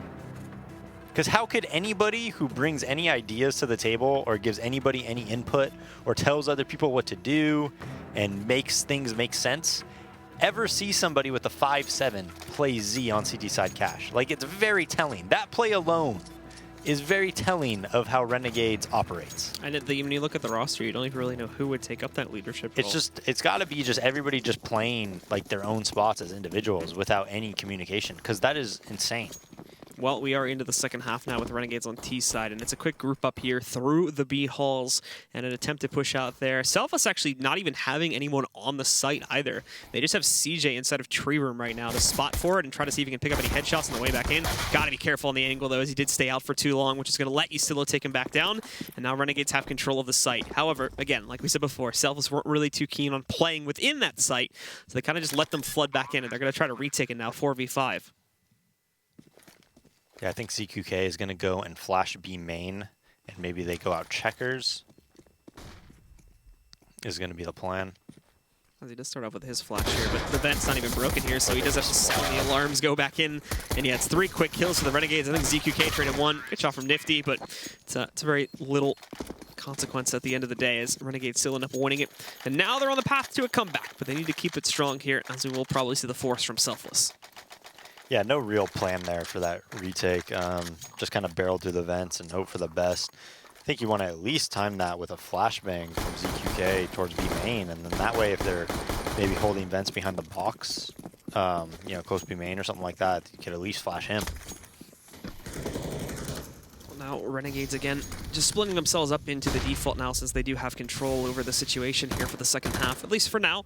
Because how could anybody who brings any ideas to the table or gives anybody any input or tells other people what to do and makes things make sense ever see somebody with a 5-7 play Z on CT side Cash? Like, it's very telling. That play alone is very telling of how Renegades operates. And when you look at the roster, you don't even really know who would take up that leadership role. It's got to be just everybody just playing like their own spots as individuals without any communication, because that is insane. Well, we are into the second half now with Renegades on T side, and it's a quick group up here through the B halls and an attempt to push out there. Selfless actually not even having anyone on the site either. They just have CJ inside of Tree Room right now to spot for it and try to see if he can pick up any headshots on the way back in. Gotta be careful on the angle though, as he did stay out for too long, which is gonna let Ysillo take him back down. And now Renegades have control of the site. However, again, like we said before, Selfless weren't really too keen on playing within that site, so they kind of just let them flood back in, and they're gonna try to retake it now, 4v5. Yeah, I think ZQK is going to go and flash B main, and maybe they go out checkers. Is going to be the plan. He does start off with his flash here, but the vent's not even broken here, so he does have to sound the alarms, go back in, and yeah, it's 3 quick kills for the Renegades. I think ZQK traded 1. Good shot from Nifty, but it's a very little consequence at the end of the day, as Renegades still end up winning it. And now they're on the path to a comeback, but they need to keep it strong here, as we will probably see the force from Selfless. Yeah, no real plan there for that retake. Just kind of barrel through the vents and hope for the best. I think you want to at least time that with a flashbang from ZQK towards B main, and then that way if they're maybe holding vents behind the box, close B main or something like that, you could at least flash him. Now Renegades again just splitting themselves up into the default now, since they do have control over the situation here for the second half, at least for now.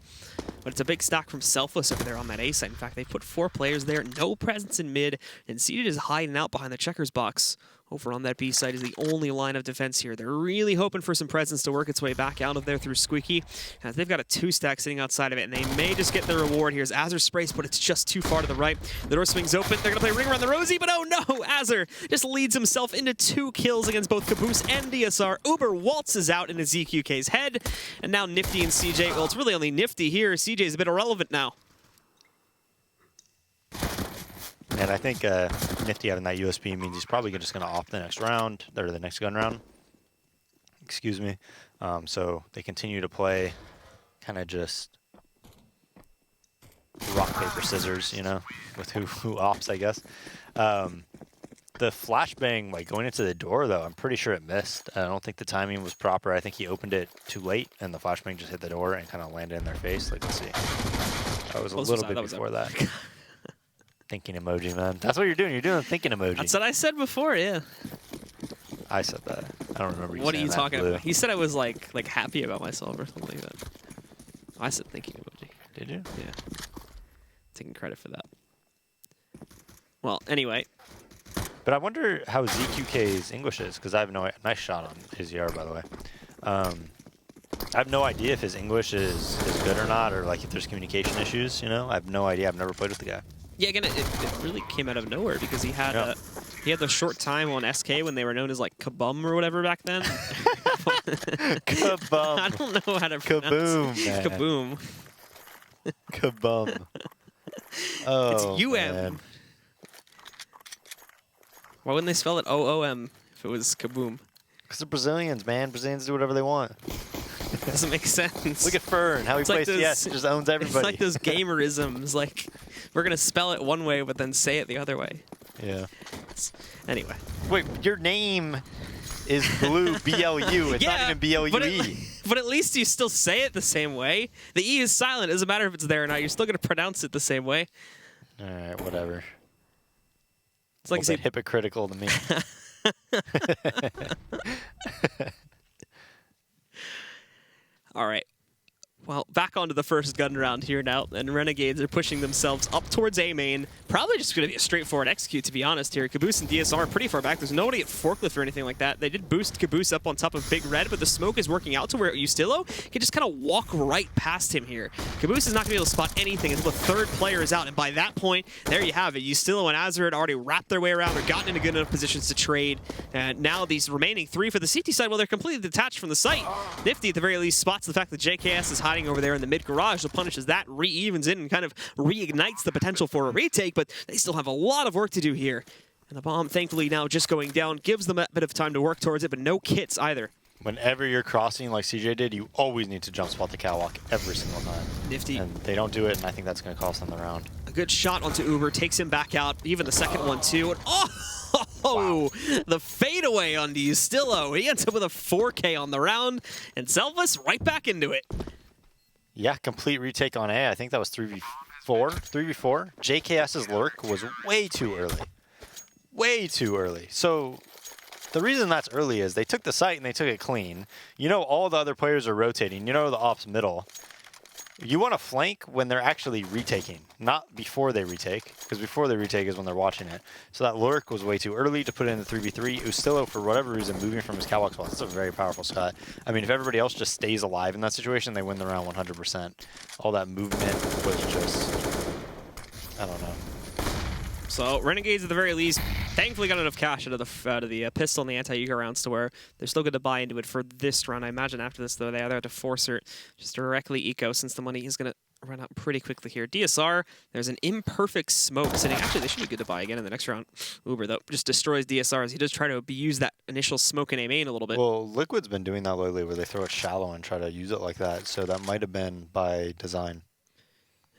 But it's a big stack from Selfless over there on that A side. In fact, they put 4 players there, no presence in mid, and Seeded is hiding out behind the checkers box. Over on that B side is the only line of defense here. They're really hoping for some presence to work its way back out of there through Squeaky, as they've got a 2-stack sitting outside of it, and they may just get the reward here as Azur sprays, but it's just too far to the right. The door swings open. They're going to play Ring Around the Rosie, but oh no! Azur just leads himself into 2 kills against both Caboose and DSR. Uber waltzes out into ZQK's head, and now Nifty and CJ, well, it's really only Nifty here. CJ is a bit irrelevant now. And I think Nifty having that USB means he's probably just going to opt the next round, or the next gun round. Excuse me. So they continue to play kind of just rock, paper, scissors, with who opts, I guess. The flashbang, like going into the door, though, I'm pretty sure it missed. I don't think the timing was proper. I think he opened it too late, and the flashbang just hit the door and kind of landed in their face. Like, let's see. That was a little bit before that. Thinking emoji, man. That's what you're doing. You're doing a thinking emoji. That's what I said before, yeah. I said that. I don't remember you What are saying you that, talking Blue. about? He said I was like happy about myself or something like that. I said thinking emoji. Did you? Yeah. Taking credit for that. Well, anyway. But I wonder how ZQK's English is, because I have no... Nice shot on his ER, by the way. I have no idea if his English is good or not, or like if there's communication issues, I have no idea. I've never played with the guy. Yeah, again, it really came out of nowhere, because he had He had the short time on SK when they were known as like Kabum or whatever back then. Kabum. I don't know how to pronounce Kaboom, man. Kaboom. Kabum. Oh, It's UM. man. Why wouldn't they spell it OOM if it was Kaboom? Because they're Brazilians, man. Brazilians do whatever they want. Doesn't make sense. Look at Fern, how he It's like plays those- CS, just owns everybody. It's like those gamerisms. Like, we're going to spell it one way, but then say it the other way. Yeah. Anyway. Wait, your name is Blue, B-L-U. It's not even B-L-U-E. But at least you still say it the same way. The E is silent. It doesn't matter if it's there or not. You're still going to pronounce it the same way. All right, whatever. It's like A you say, bit hypocritical to me. all right. Well, back onto the first gun round here now, and Renegades are pushing themselves up towards A main. Probably just going to be a straightforward execute, to be honest here. Caboose and DSR are pretty far back. There's nobody at Forklift or anything like that. They did boost Caboose up on top of Big Red, but the smoke is working out to where Ustillo can just kind of walk right past him here. Caboose is not going to be able to spot anything until the third player is out, and by that point, there you have it. Ustillo and Azure had already wrapped their way around or gotten into good enough positions to trade, and now these remaining three for the CT side, well, they're completely detached from the site. Nifty, at the very least, spots the fact that JKS is hiding over there in the mid garage, so punishes that, re-evens it, and kind of reignites the potential for a retake, but they still have a lot of work to do here. And the bomb, thankfully, now just going down, gives them a bit of time to work towards it, but no kits either. Whenever you're crossing like CJ did, you always need to jump spot the catwalk every single time. Nifty. And they don't do it, and I think that's going to cost them the round. A good shot onto Uber, takes him back out, even the second one too. And oh, the fadeaway onto Ustillo. He ends up with a 4K on the round, and Selfless right back into it. Yeah, complete retake on A. I think that was 3v4. 3v4. JKS's lurk was way too early. Way too early. So the reason that's early is they took the site and they took it clean. You know all the other players are rotating. You know the ops middle. You want to flank when they're actually retaking, not before they retake, because before they retake is when they're watching it. So that lurk was way too early to put in the 3v3. Ustillo, for whatever reason, moving from his catwalk spot. That's a very powerful shot. I mean, if everybody else just stays alive in that situation, they win the round 100%. All that movement was just, I don't know. So Renegades, at the very least, thankfully got enough cash out of the pistol and the anti-Eagle rounds to where they're still going to buy into it for this run. I imagine after this, though, they either have to force it just directly eco, since the money is going to run out pretty quickly here. DSR, there's an imperfect smoke sitting. Actually, they should be good to buy again in the next round. Uber, though, just destroys DSR as he does try to use that initial smoke in A main a little bit. Well, Liquid's been doing that lately where they throw it shallow and try to use it like that. So that might have been by design.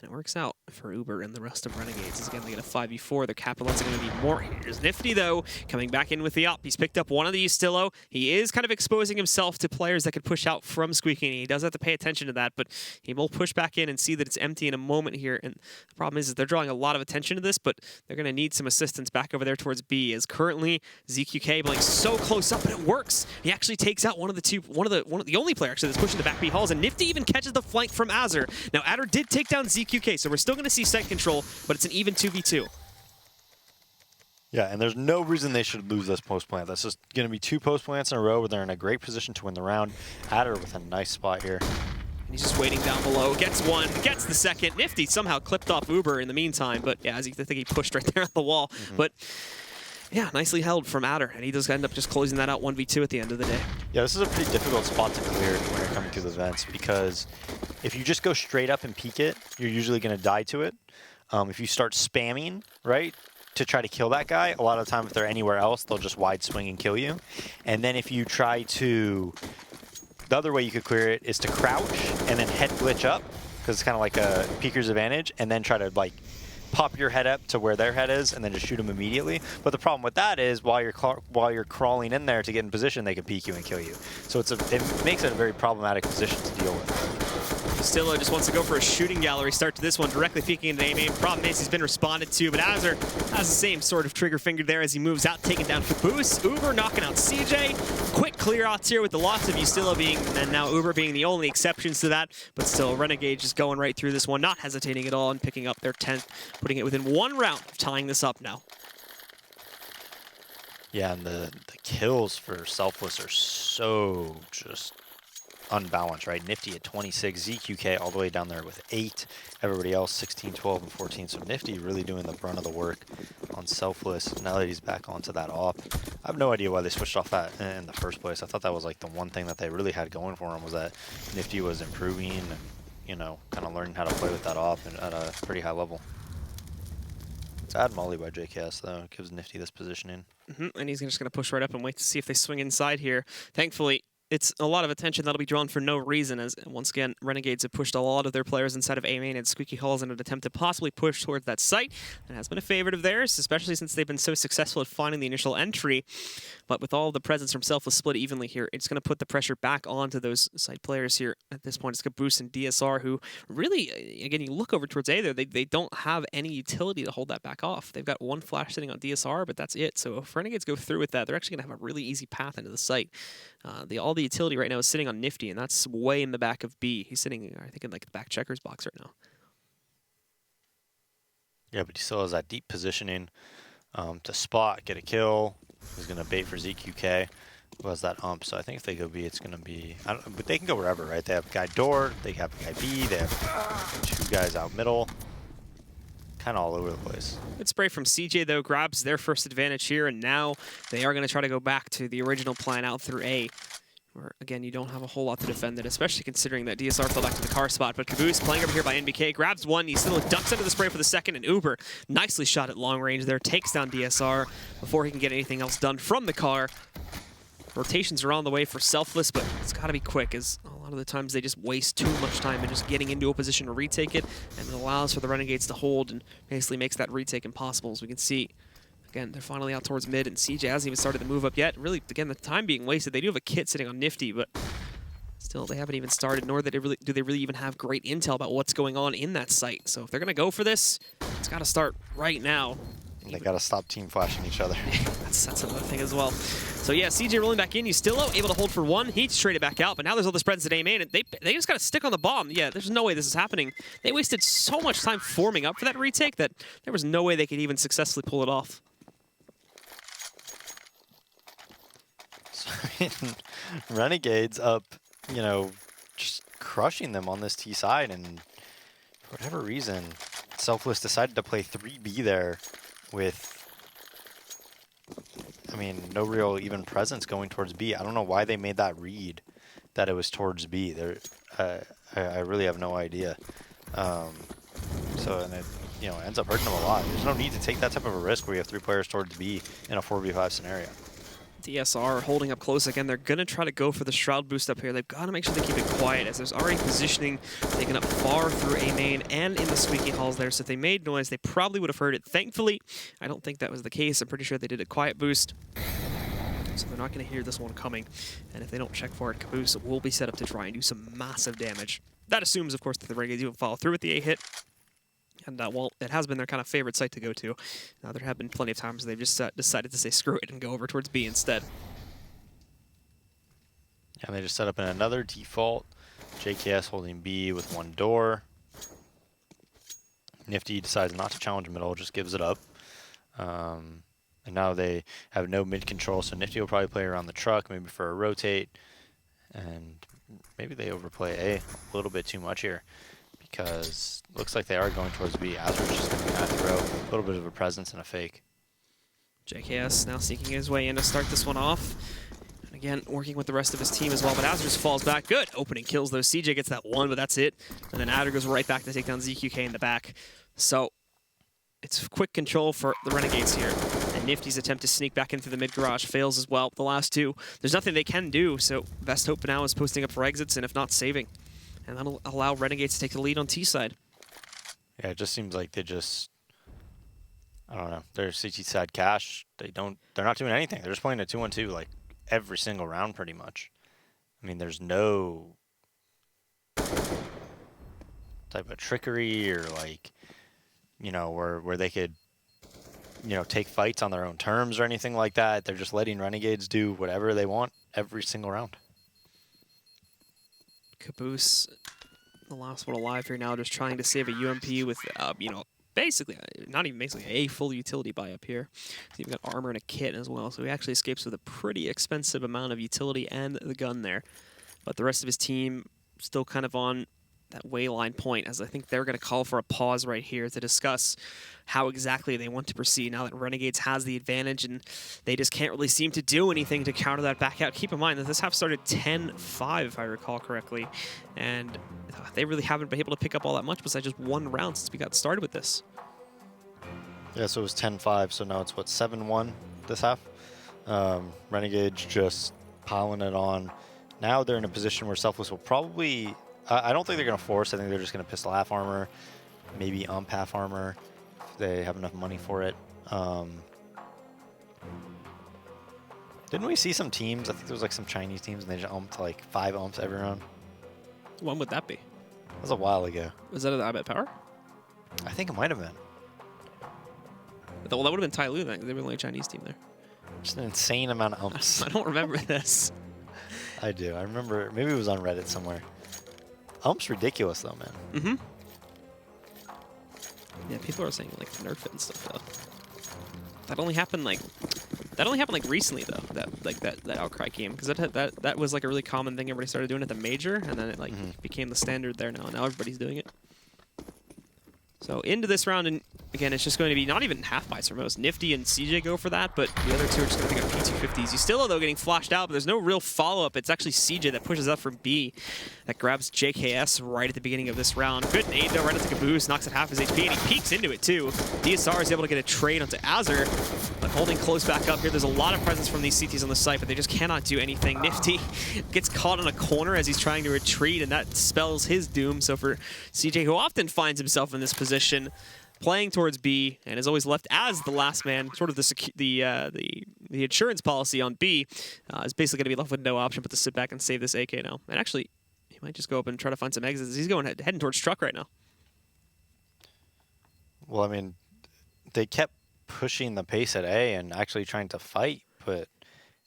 And it works out for Uber and the rest of Renegades. As again, they get a 5v4. They're capitalizing on going to be more. Here's Nifty, though, coming back in with the op. He's picked up one of the Ustillo. He is kind of exposing himself to players that could push out from Squeaky. He does have to pay attention to that, but he will push back in and see that it's empty in a moment here. And the problem is they're drawing a lot of attention to this, but they're going to need some assistance back over there towards B, as currently ZQK playing so close up, but it works. He actually takes out one of the only player actually that's pushing the back B halls, and Nifty even catches the flank from Azure. Now, Adder did take down ZQK, so we're still going to see site control, but it's an even 2v2. Yeah, and there's no reason they should lose this post plant. That's just going to be 2 post plants in a row where they're in a great position to win the round. Adder with a nice spot here. And he's just waiting down below. Gets one, gets the second. Nifty somehow clipped off Uber in the meantime, but yeah, I think he pushed right there on the wall. But yeah, nicely held from Adder, and he does end up just closing that out 1v2 at the end of the day. Yeah, this is a pretty difficult spot to clear when you're coming through those vents, because if you just go straight up and peek it, you're usually going to die to it. If you start spamming, right, to try to kill that guy, a lot of the time if they're anywhere else, they'll just wide swing and kill you. And then if you try to, the other way you could clear it is to crouch and then head glitch up, because it's kind of like a peeker's advantage, and then try to like pop your head up to where their head is and then just shoot them immediately. But the problem with that is while you're crawling in there to get in position, they can peek you and kill you. So it makes it a very problematic position to deal with. Stillo just wants to go for a shooting gallery start to this one, directly peeking into A main. Problem is he's been responded to, but Azure has the same sort of trigger finger there as he moves out, taking down Caboose. Uber knocking out CJ. Quick clear outs here with the loss of Ustillo being, and now Uber being the only exceptions to that. But still, Renegade just going right through this one, not hesitating at all, and picking up their 10th, putting it within 1 round of tying this up now. Yeah, and the kills for Selfless are so just unbalanced, right? Nifty at 26, ZQK all the way down there with 8. Everybody else 16, 12, and 14. So Nifty really doing the brunt of the work on Selfless. Now that he's back onto that op, I have no idea why they switched off that in the first place. I thought that was like the one thing that they really had going for him, was that Nifty was improving and, you know, kind of learning how to play with that op and at a pretty high level. Bad molly by JKS, though. Gives Nifty this positioning. And he's just going to push right up and wait to see if they swing inside here. Thankfully, it's a lot of attention that'll be drawn for no reason, as once again, Renegades have pushed a lot of their players inside of A main and Squeaky Halls in an attempt to possibly push towards that site. That has been a favorite of theirs, especially since they've been so successful at finding the initial entry. But with all the presence from Selfless split evenly here, it's going to put the pressure back onto those site players here. At this point, it's Caboose and DSR, who really, again, you look over towards A there, they don't have any utility to hold that back off. They've got one flash sitting on DSR, but that's it. So if Renegades go through with that, they're actually going to have a really easy path into the site. All the utility right now is sitting on Nifty, and that's way in the back of B. He's sitting, I think, in like the back checkers box right now. Yeah, but he still has that deep positioning to spot, get a kill. He's going to bait for ZQK, who has that ump. So I think if they go B, it's going to be... but they can go wherever, right? They have guy door, they have guy B, they have 2 guys out middle. Kind of all over the place. Good spray from CJ, though, grabs their first advantage here, and now they are going to try to go back to the original plan out through A, where, again, you don't have a whole lot to defend it, especially considering that DSR fell back to the car spot. But Caboose playing over here by NBK, grabs one, he still ducks into the spray for the second, and Uber, nicely shot at long range there, takes down DSR before he can get anything else done from the car. Rotations are on the way for Selfless, but it's got to be quick, as a lot of the times they just waste too much time in just getting into a position to retake it, and it allows for the Renegades to hold and basically makes that retake impossible. As we can see, again, they're finally out towards mid, and CJ hasn't even started to move up yet. Really, again, the time being wasted. They do have a kit sitting on Nifty, but still, they haven't even started, nor do they really even have great intel about what's going on in that site. So if they're going to go for this, it's got to start right now. They got to stop team flashing each other. That's another thing as well. So yeah, CJ rolling back in. Ustillo able to hold for one. He traded back out, but now there's all this presence at A main, and they just got to stick on the bomb. Yeah, there's no way this is happening. They wasted so much time forming up for that retake that there was no way they could even successfully pull it off. So, I mean, Renegades up, you know, just crushing them on this T side, and for whatever reason, Selfless decided to play 3B there with, I mean, no real even presence going towards B. I don't know why they made that read that it was towards B. I really have no idea. And it, you know, ends up hurting them a lot. There's no need to take that type of a risk where you have 3 players towards B in a 4v5 scenario. DSR holding up close again. They're going to try to go for the Shroud boost up here. They've got to make sure they keep it quiet, as there's already positioning taken up far through A main and in the Squeaky Halls there. So if they made noise, they probably would have heard it. Thankfully, I don't think that was the case. I'm pretty sure they did a quiet boost. So they're not going to hear this one coming. And if they don't check for it, Caboose will be set up to try and do some massive damage. That assumes, of course, that the Renegades even follow through with the A hit. And, well, it has been their kind of favorite site to go to. There have been plenty of times they've just decided to say screw it and go over towards B instead. Yeah, they just set up in another default. JKS holding B with 1 door. Nifty decides not to challenge middle, just gives it up. And now they have no mid control, so Nifty will probably play around the truck, maybe for a rotate. And maybe they overplay A a little bit too much here, because it looks like they are going towards B. Azra's just going to kind of throw a little bit of a presence and a fake. JKS now seeking his way in to start this one off. And again, working with the rest of his team as well, but Azra just falls back. Good opening kills, though. CJ gets that one, but that's it. And then Adder goes right back to take down ZQK in the back. So it's quick control for the Renegades here. And Nifty's attempt to sneak back into the mid-garage fails as well. The last 2, there's nothing they can do, so best hope now is posting up for exits, and if not, saving. And that'll allow Renegades to take the lead on T side. Yeah, it just seems like they just, I don't know, their CT side cash, they're not doing anything. They're just playing a 2-on-2 like every single round pretty much. I mean, there's no type of trickery or like, you know, where they could, you know, take fights on their own terms or anything like that. They're just letting Renegades do whatever they want every single round. Caboose, the last one alive here now, just trying to save a UMP with, you know, basically, not even basically, a full utility buy up here. So you've got armor and a kit as well, so he actually escapes with a pretty expensive amount of utility and the gun there. but the rest of his team still kind of on that wayline point, as I think they're going to call for a pause right here to discuss how exactly they want to proceed now that Renegades has the advantage and they just can't really seem to do anything to counter that back out. Keep in mind that this half started 10-5, if I recall correctly, and they really haven't been able to pick up all that much besides just one round since we got started with this. Yeah, so it was 10-5, so now it's, what, 7-1 this half? Renegades just piling it on. Now they're in a position where Selfless will probably... I don't think they're going to force. I think they're just going to pistol half armor, maybe ump half armor if they have enough money for it. Didn't we see some teams? I think there was like some Chinese teams, and they just umped like 5 umps every round. When would that be? That was a while ago. Was that at the IBET Power? I think it might have been. Well, that would have been Tai Lu then, because they were the only Chinese team there. Just an insane amount of umps. I don't remember this. I do. I remember. Maybe it was on Reddit somewhere. Ump's ridiculous though, man. Mm-hmm. Yeah, people are saying like nerf it and stuff though. That only happened like recently though. That outcry came, because that was like a really common thing everybody started doing at the major, and then it like became the standard there now. Now everybody's doing it. So into this round, and again, it's just going to be not even half buys for most. Nifty and CJ go for that, but the other two are just going to pick up P250s. Yustillo, though, getting flashed out, but there's no real follow-up. It's actually CJ that pushes up from B, that grabs JKS right at the beginning of this round. Good nade, though, right into Caboose, knocks at half his HP, and he peeks into it, too. DSR is able to get a trade onto Azur, but holding close back up here. There's a lot of presence from these CTs on the site, but they just cannot do anything. Nifty gets caught in a corner as he's trying to retreat, and that spells his doom. So for CJ, who often finds himself in this position, playing towards B, and is always left as the last man, sort of the insurance policy on B, is basically going to be left with no option but to sit back and save this AK now. And actually, he might just go up and try to find some exits. He's going heading towards truck right now. Well, I mean, they kept pushing the pace at A and actually trying to fight, but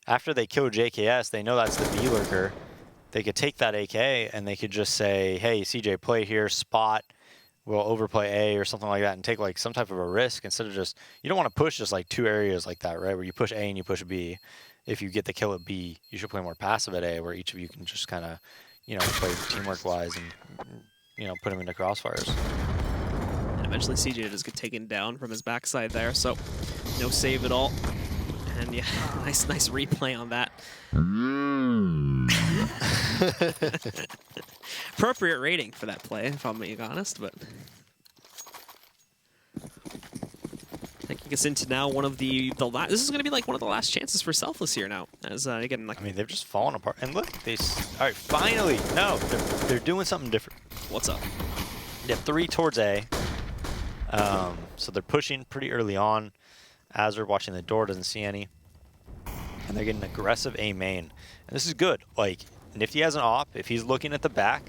after they kill JKS, they know that's the B lurker. They could take that AK and they could just say, hey, CJ, play here, spot, we'll overplay A or something like that, and take like some type of a risk instead of just, you don't want to push just like 2 areas like that, right? Where you push A and you push B. If you get the kill at B, you should play more passive at A, where each of you can just kind of, you know, play teamwork wise and, you know, put him into crossfires. And eventually CJ just get taken down from his backside there, so no save at all. And yeah, nice replay on that. Appropriate rating for that play, if I'm being honest, but taking us into now one of the last. This is going to be like one of the last chances for Selfless here now. As again, like, I mean, they've just fallen apart. And look, all right, finally, no, they're doing something different. What's up? They have 3 towards A, so they're pushing pretty early on. Azur watching the door, doesn't see any, and they're getting aggressive A main, and this is good. Like, Nifty has an op. If he's looking at the back,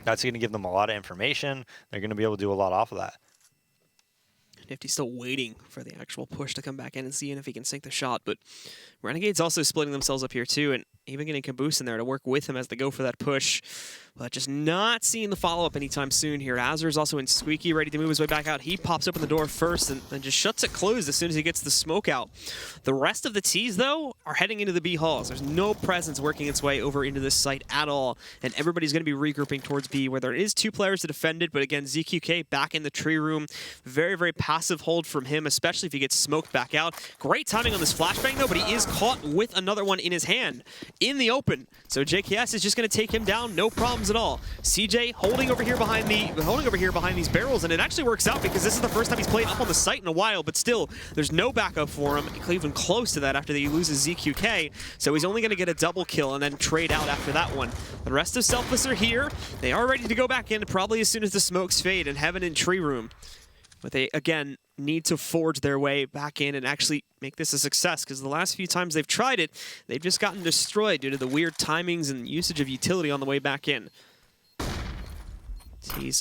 that's going to give them a lot of information. They're going to be able to do a lot off of that. Nifty's still waiting for the actual push to come back in and seeing if he can sink the shot, but Renegades also splitting themselves up here too, and even getting Caboose in there to work with him as they go for that push. But just not seeing the follow-up anytime soon here. Azur is also in Squeaky, ready to move his way back out. He pops open the door first and just shuts it closed as soon as he gets the smoke out. The rest of the T's, though, are heading into the B halls. There's no presence working its way over into this site at all, and everybody's going to be regrouping towards B, where there is 2 players to defend it, but again, ZQK back in the tree room. Very, very passive hold from him, especially if he gets smoked back out. Great timing on this flashbang, though, but he is caught with another one in his hand in the open. So JKS is just going to take him down, no problems at all. CJ holding over here behind these barrels, and it actually works out because this is the first time he's played up on the site in a while, but still, there's no backup for him, even close to that after he loses ZQK, so he's only going to get a double kill and then trade out after that one. The rest of Selfless are here. They are ready to go back in probably as soon as the smokes fade and Heaven in tree room. But they, again, need to forge their way back in and actually make this a success, because the last few times they've tried it, they've just gotten destroyed due to the weird timings and usage of utility on the way back in. He's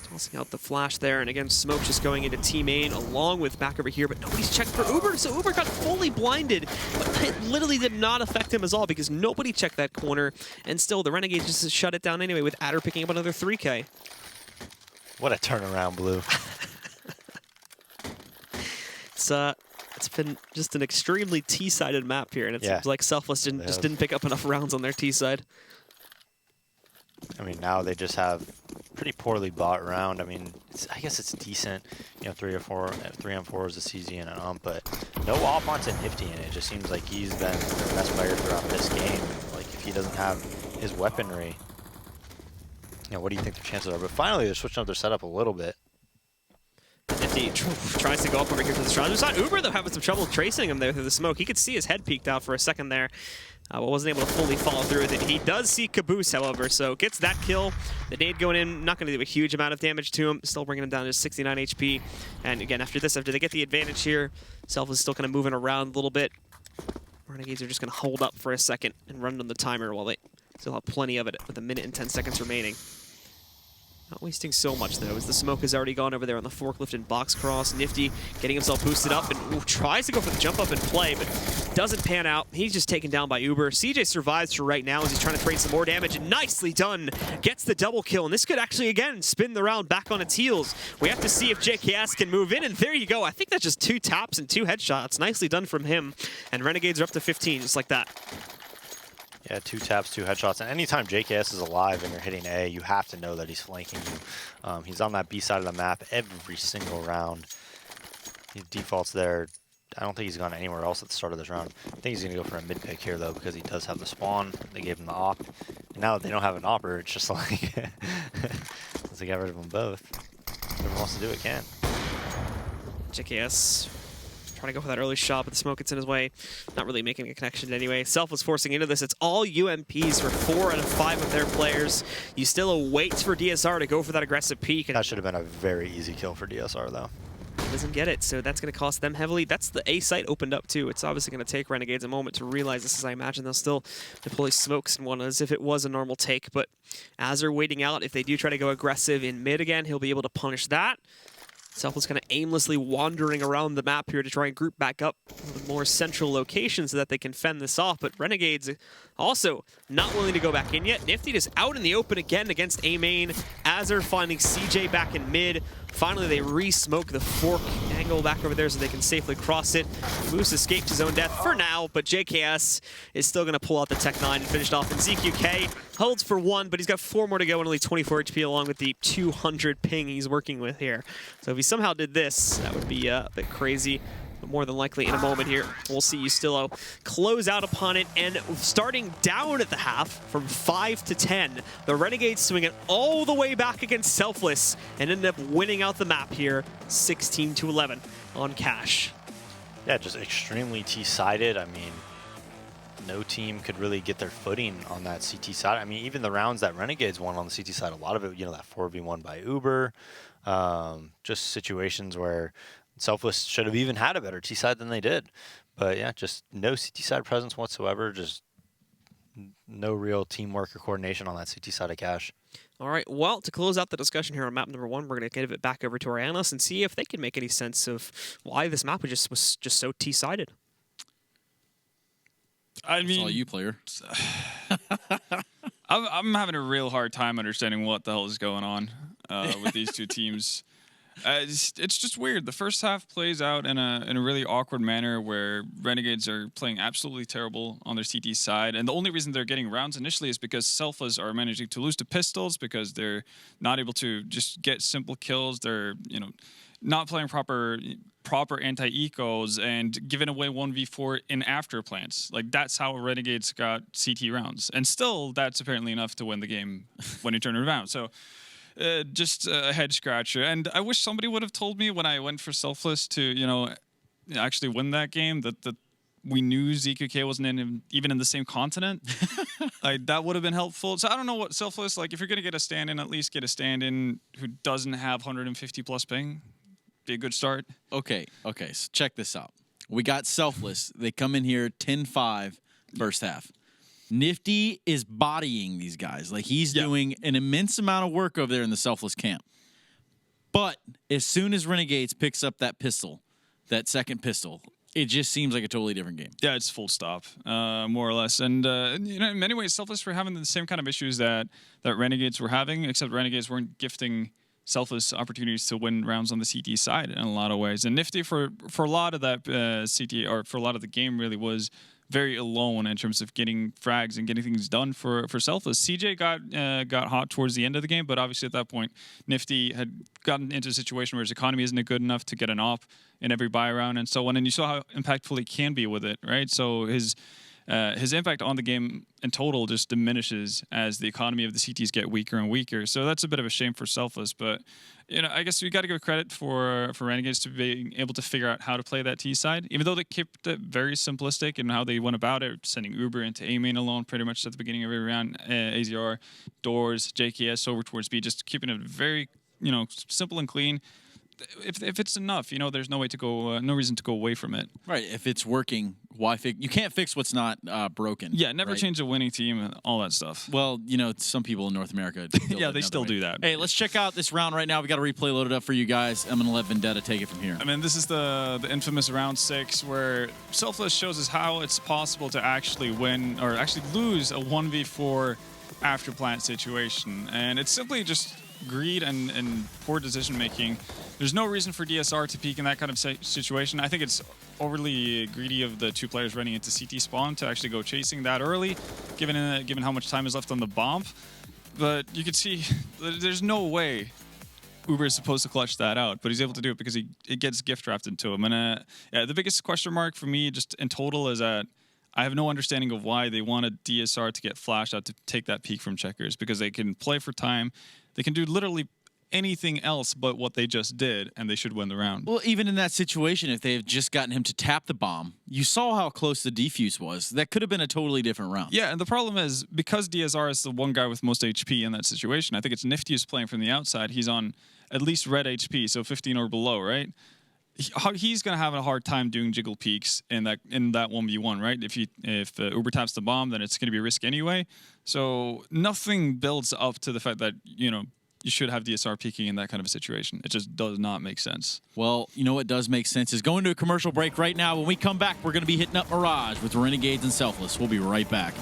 tossing out the flash there, and again, smoke just going into T-main along with back over here, but nobody's checked for Uber, so Uber got fully blinded, but it literally did not affect him at all because nobody checked that corner, and still the Renegades just shut it down anyway with Adder picking up another 3K. What a turnaround, Blue. It's It's been just an extremely T-sided map here, and it seems like Selfless didn't pick up enough rounds on their T side. I mean, now they just have pretty poorly bought round. I mean, I guess it's decent, you know, 3 on 4 is a CZ and an ump, but no op onto Nifty, and it just seems like he's been the best player throughout this game. Like, if he doesn't have his weaponry, you know, what do you think their chances are? But finally, they're switching up their setup a little bit. Nifty tries to go up over here to the shot. There's not Uber, though, having some trouble tracing him there through the smoke. He could see his head peeked out for a second there, but wasn't able to fully follow through with it. He does see Caboose, however, so gets that kill. The nade going in, not going to do a huge amount of damage to him, still bringing him down to 69 HP. And again, after this, after they get the advantage here, Self is still kind of moving around a little bit. Renegades are just going to hold up for a second and run on the timer while they still have plenty of it with 1 minute and 10 seconds remaining. Not wasting so much, though, as the smoke has already gone over there on the forklift and box cross. Nifty getting himself boosted up and tries to go for the jump up and play, but doesn't pan out. He's just taken down by Uber. CJ survives for right now as he's trying to trade some more damage, and nicely done. Gets the double kill, and this could actually, again, spin the round back on its heels. We have to see if JKS can move in, and there you go. I think that's just 2 taps and 2 headshots. Nicely done from him, and Renegades are up to 15, just like that. Yeah, 2 taps, 2 headshots. And anytime JKS is alive and you're hitting A, you have to know that he's flanking you. He's on that B side of the map every single round. He defaults there. I don't think he's gone anywhere else at the start of this round. I think he's going to go for a mid pick here, though, because he does have the spawn. They gave him the op. And now that they don't have an opper, it's just like, once they got rid of them both, whoever wants to do it can. JKS trying to go for that early shot, but the smoke gets in his way. Not really making a connection anyway. Self was forcing into this. It's all UMPs for 4 out of 5 of their players. You still wait for DSR to go for that aggressive peek. That should have been a very easy kill for DSR, though. Doesn't get it, so that's going to cost them heavily. That's the A site opened up, too. It's obviously going to take Renegades a moment to realize this, as I imagine they'll still deploy smokes and one as if it was a normal take. But as they're waiting out, if they do try to go aggressive in mid again, he'll be able to punish that. Selfless kind of aimlessly wandering around the map here to try and group back up a more central location so that they can fend this off. But Renegades also not willing to go back in yet. Nifty is out in the open again against A main. As they're finding CJ back in mid. Finally, they re-smoke the fork angle back over there so they can safely cross it. Moose escaped his own death for now, but JKS is still going to pull out the Tech 9 and finish it off. And ZQK holds for 1, but he's got 4 more to go and only 24 HP along with the 200 ping he's working with here. So if he somehow did this, that would be a bit crazy. But more than likely in a moment here, we'll see Ustillo close out upon it, and starting down at the half from 5 to 10, the Renegades swing it all the way back against Selfless and end up winning out the map here 16 to 11 on cash. Yeah, just extremely T-sided. I mean, no team could really get their footing on that CT side. I mean, even the rounds that Renegades won on the CT side, a lot of it, you know, that 4v1 by Uber, just situations where Selfless should have even had a better T-side than they did. But yeah, just no CT side presence whatsoever, just no real teamwork or coordination on that CT side of cash. All right, well, to close out the discussion here on map number 1, we're going to give it back over to our analysts and see if they can make any sense of why this map was just so T-sided. I mean, it's all you, player. I'm having a real hard time understanding what the hell is going on with these two teams. It's just weird. The first half plays out in a really awkward manner where Renegades are playing absolutely terrible on their CT side, and the only reason they're getting rounds initially is because Selfless are managing to lose to pistols because they're not able to just get simple kills. They're not playing proper anti-ecos and giving away 1v4 in after plants. Like, that's how Renegades got CT rounds, and still that's apparently enough to win the game when you turn it around. So. Just a head scratcher, and I wish somebody would have told me when I went for Selfless to, actually win that game that we knew ZQK wasn't even in the same continent. Like, that would have been helpful. So I don't know what Selfless, like, if you're gonna get a stand-in, at least get a stand-in who doesn't have 150 plus ping. Be a good start. Okay, so check this out. We got Selfless. They come in here 10-5 first half. Nifty is bodying these guys. Like, he's doing an immense amount of work over there in the Selfless camp. But as soon as Renegades picks up that pistol, that second pistol, it just seems like a totally different game. Yeah, it's full stop, more or less. And in many ways, Selfless were having the same kind of issues that Renegades were having, except Renegades weren't gifting Selfless opportunities to win rounds on the CT side in a lot of ways. And Nifty for a lot of that CT, or for a lot of the game, really was very alone in terms of getting frags and getting things done for Selfless. CJ got hot towards the end of the game, but obviously at that point, Nifty had gotten into a situation where his economy isn't good enough to get an op in every buy round and so on. And you saw how impactful he can be with it, right? So his impact on the game in total just diminishes as the economy of the CTs get weaker and weaker. So that's a bit of a shame for Selfless, but I guess we got to give credit for Renegades to being able to figure out how to play that T side, even though they kept it very simplistic in how they went about it, sending Uber into A main alone pretty much at the beginning of every round, AZR, Doors, JKS over towards B, just keeping it very simple and clean. If it's enough, there's no way to go, no reason to go away from it. Right. If it's working, why fix? You can't fix what's not broken. Yeah, never right? change a winning team and all that stuff. Well, some people in North America. Yeah, they still do that. Hey, let's check out this round right now. We got a replay loaded up for you guys. I'm gonna let Vendetta take it from here. I mean, this is the infamous round 6 where Selfless shows us how it's possible to actually win or actually lose a 1v4 after plant situation, and it's simply just greed and poor decision making. There's no reason for DSR to peek in that kind of situation. I think it's overly greedy of the two players running into CT spawn to actually go chasing that early, given how much time is left on the bomb. But you can see there's no way Uber is supposed to clutch that out, but he's able to do it because it gets gift wrapped into him. And the biggest question mark for me just in total is that I have no understanding of why they wanted DSR to get flashed out to take that peek from Checkers, because they can play for time. They can do literally anything else but what they just did, and they should win the round. Well, even in that situation, if they had just gotten him to tap the bomb, you saw how close the defuse was. That could have been a totally different round. Yeah, and the problem is, because DSR is the one guy with most HP in that situation, I think it's Nifty who's playing from the outside. He's on at least red HP, so 15 or below, right? He's going to have a hard time doing jiggle peaks in that 1v1, right? If Uber taps the bomb, then it's going to be a risk anyway. So nothing builds up to the fact that, you should have DSR peaking in that kind of a situation. It just does not make sense. Well, what does make sense is going to a commercial break right now. When we come back, we're going to be hitting up Mirage with Renegades and Selfless. We'll be right back.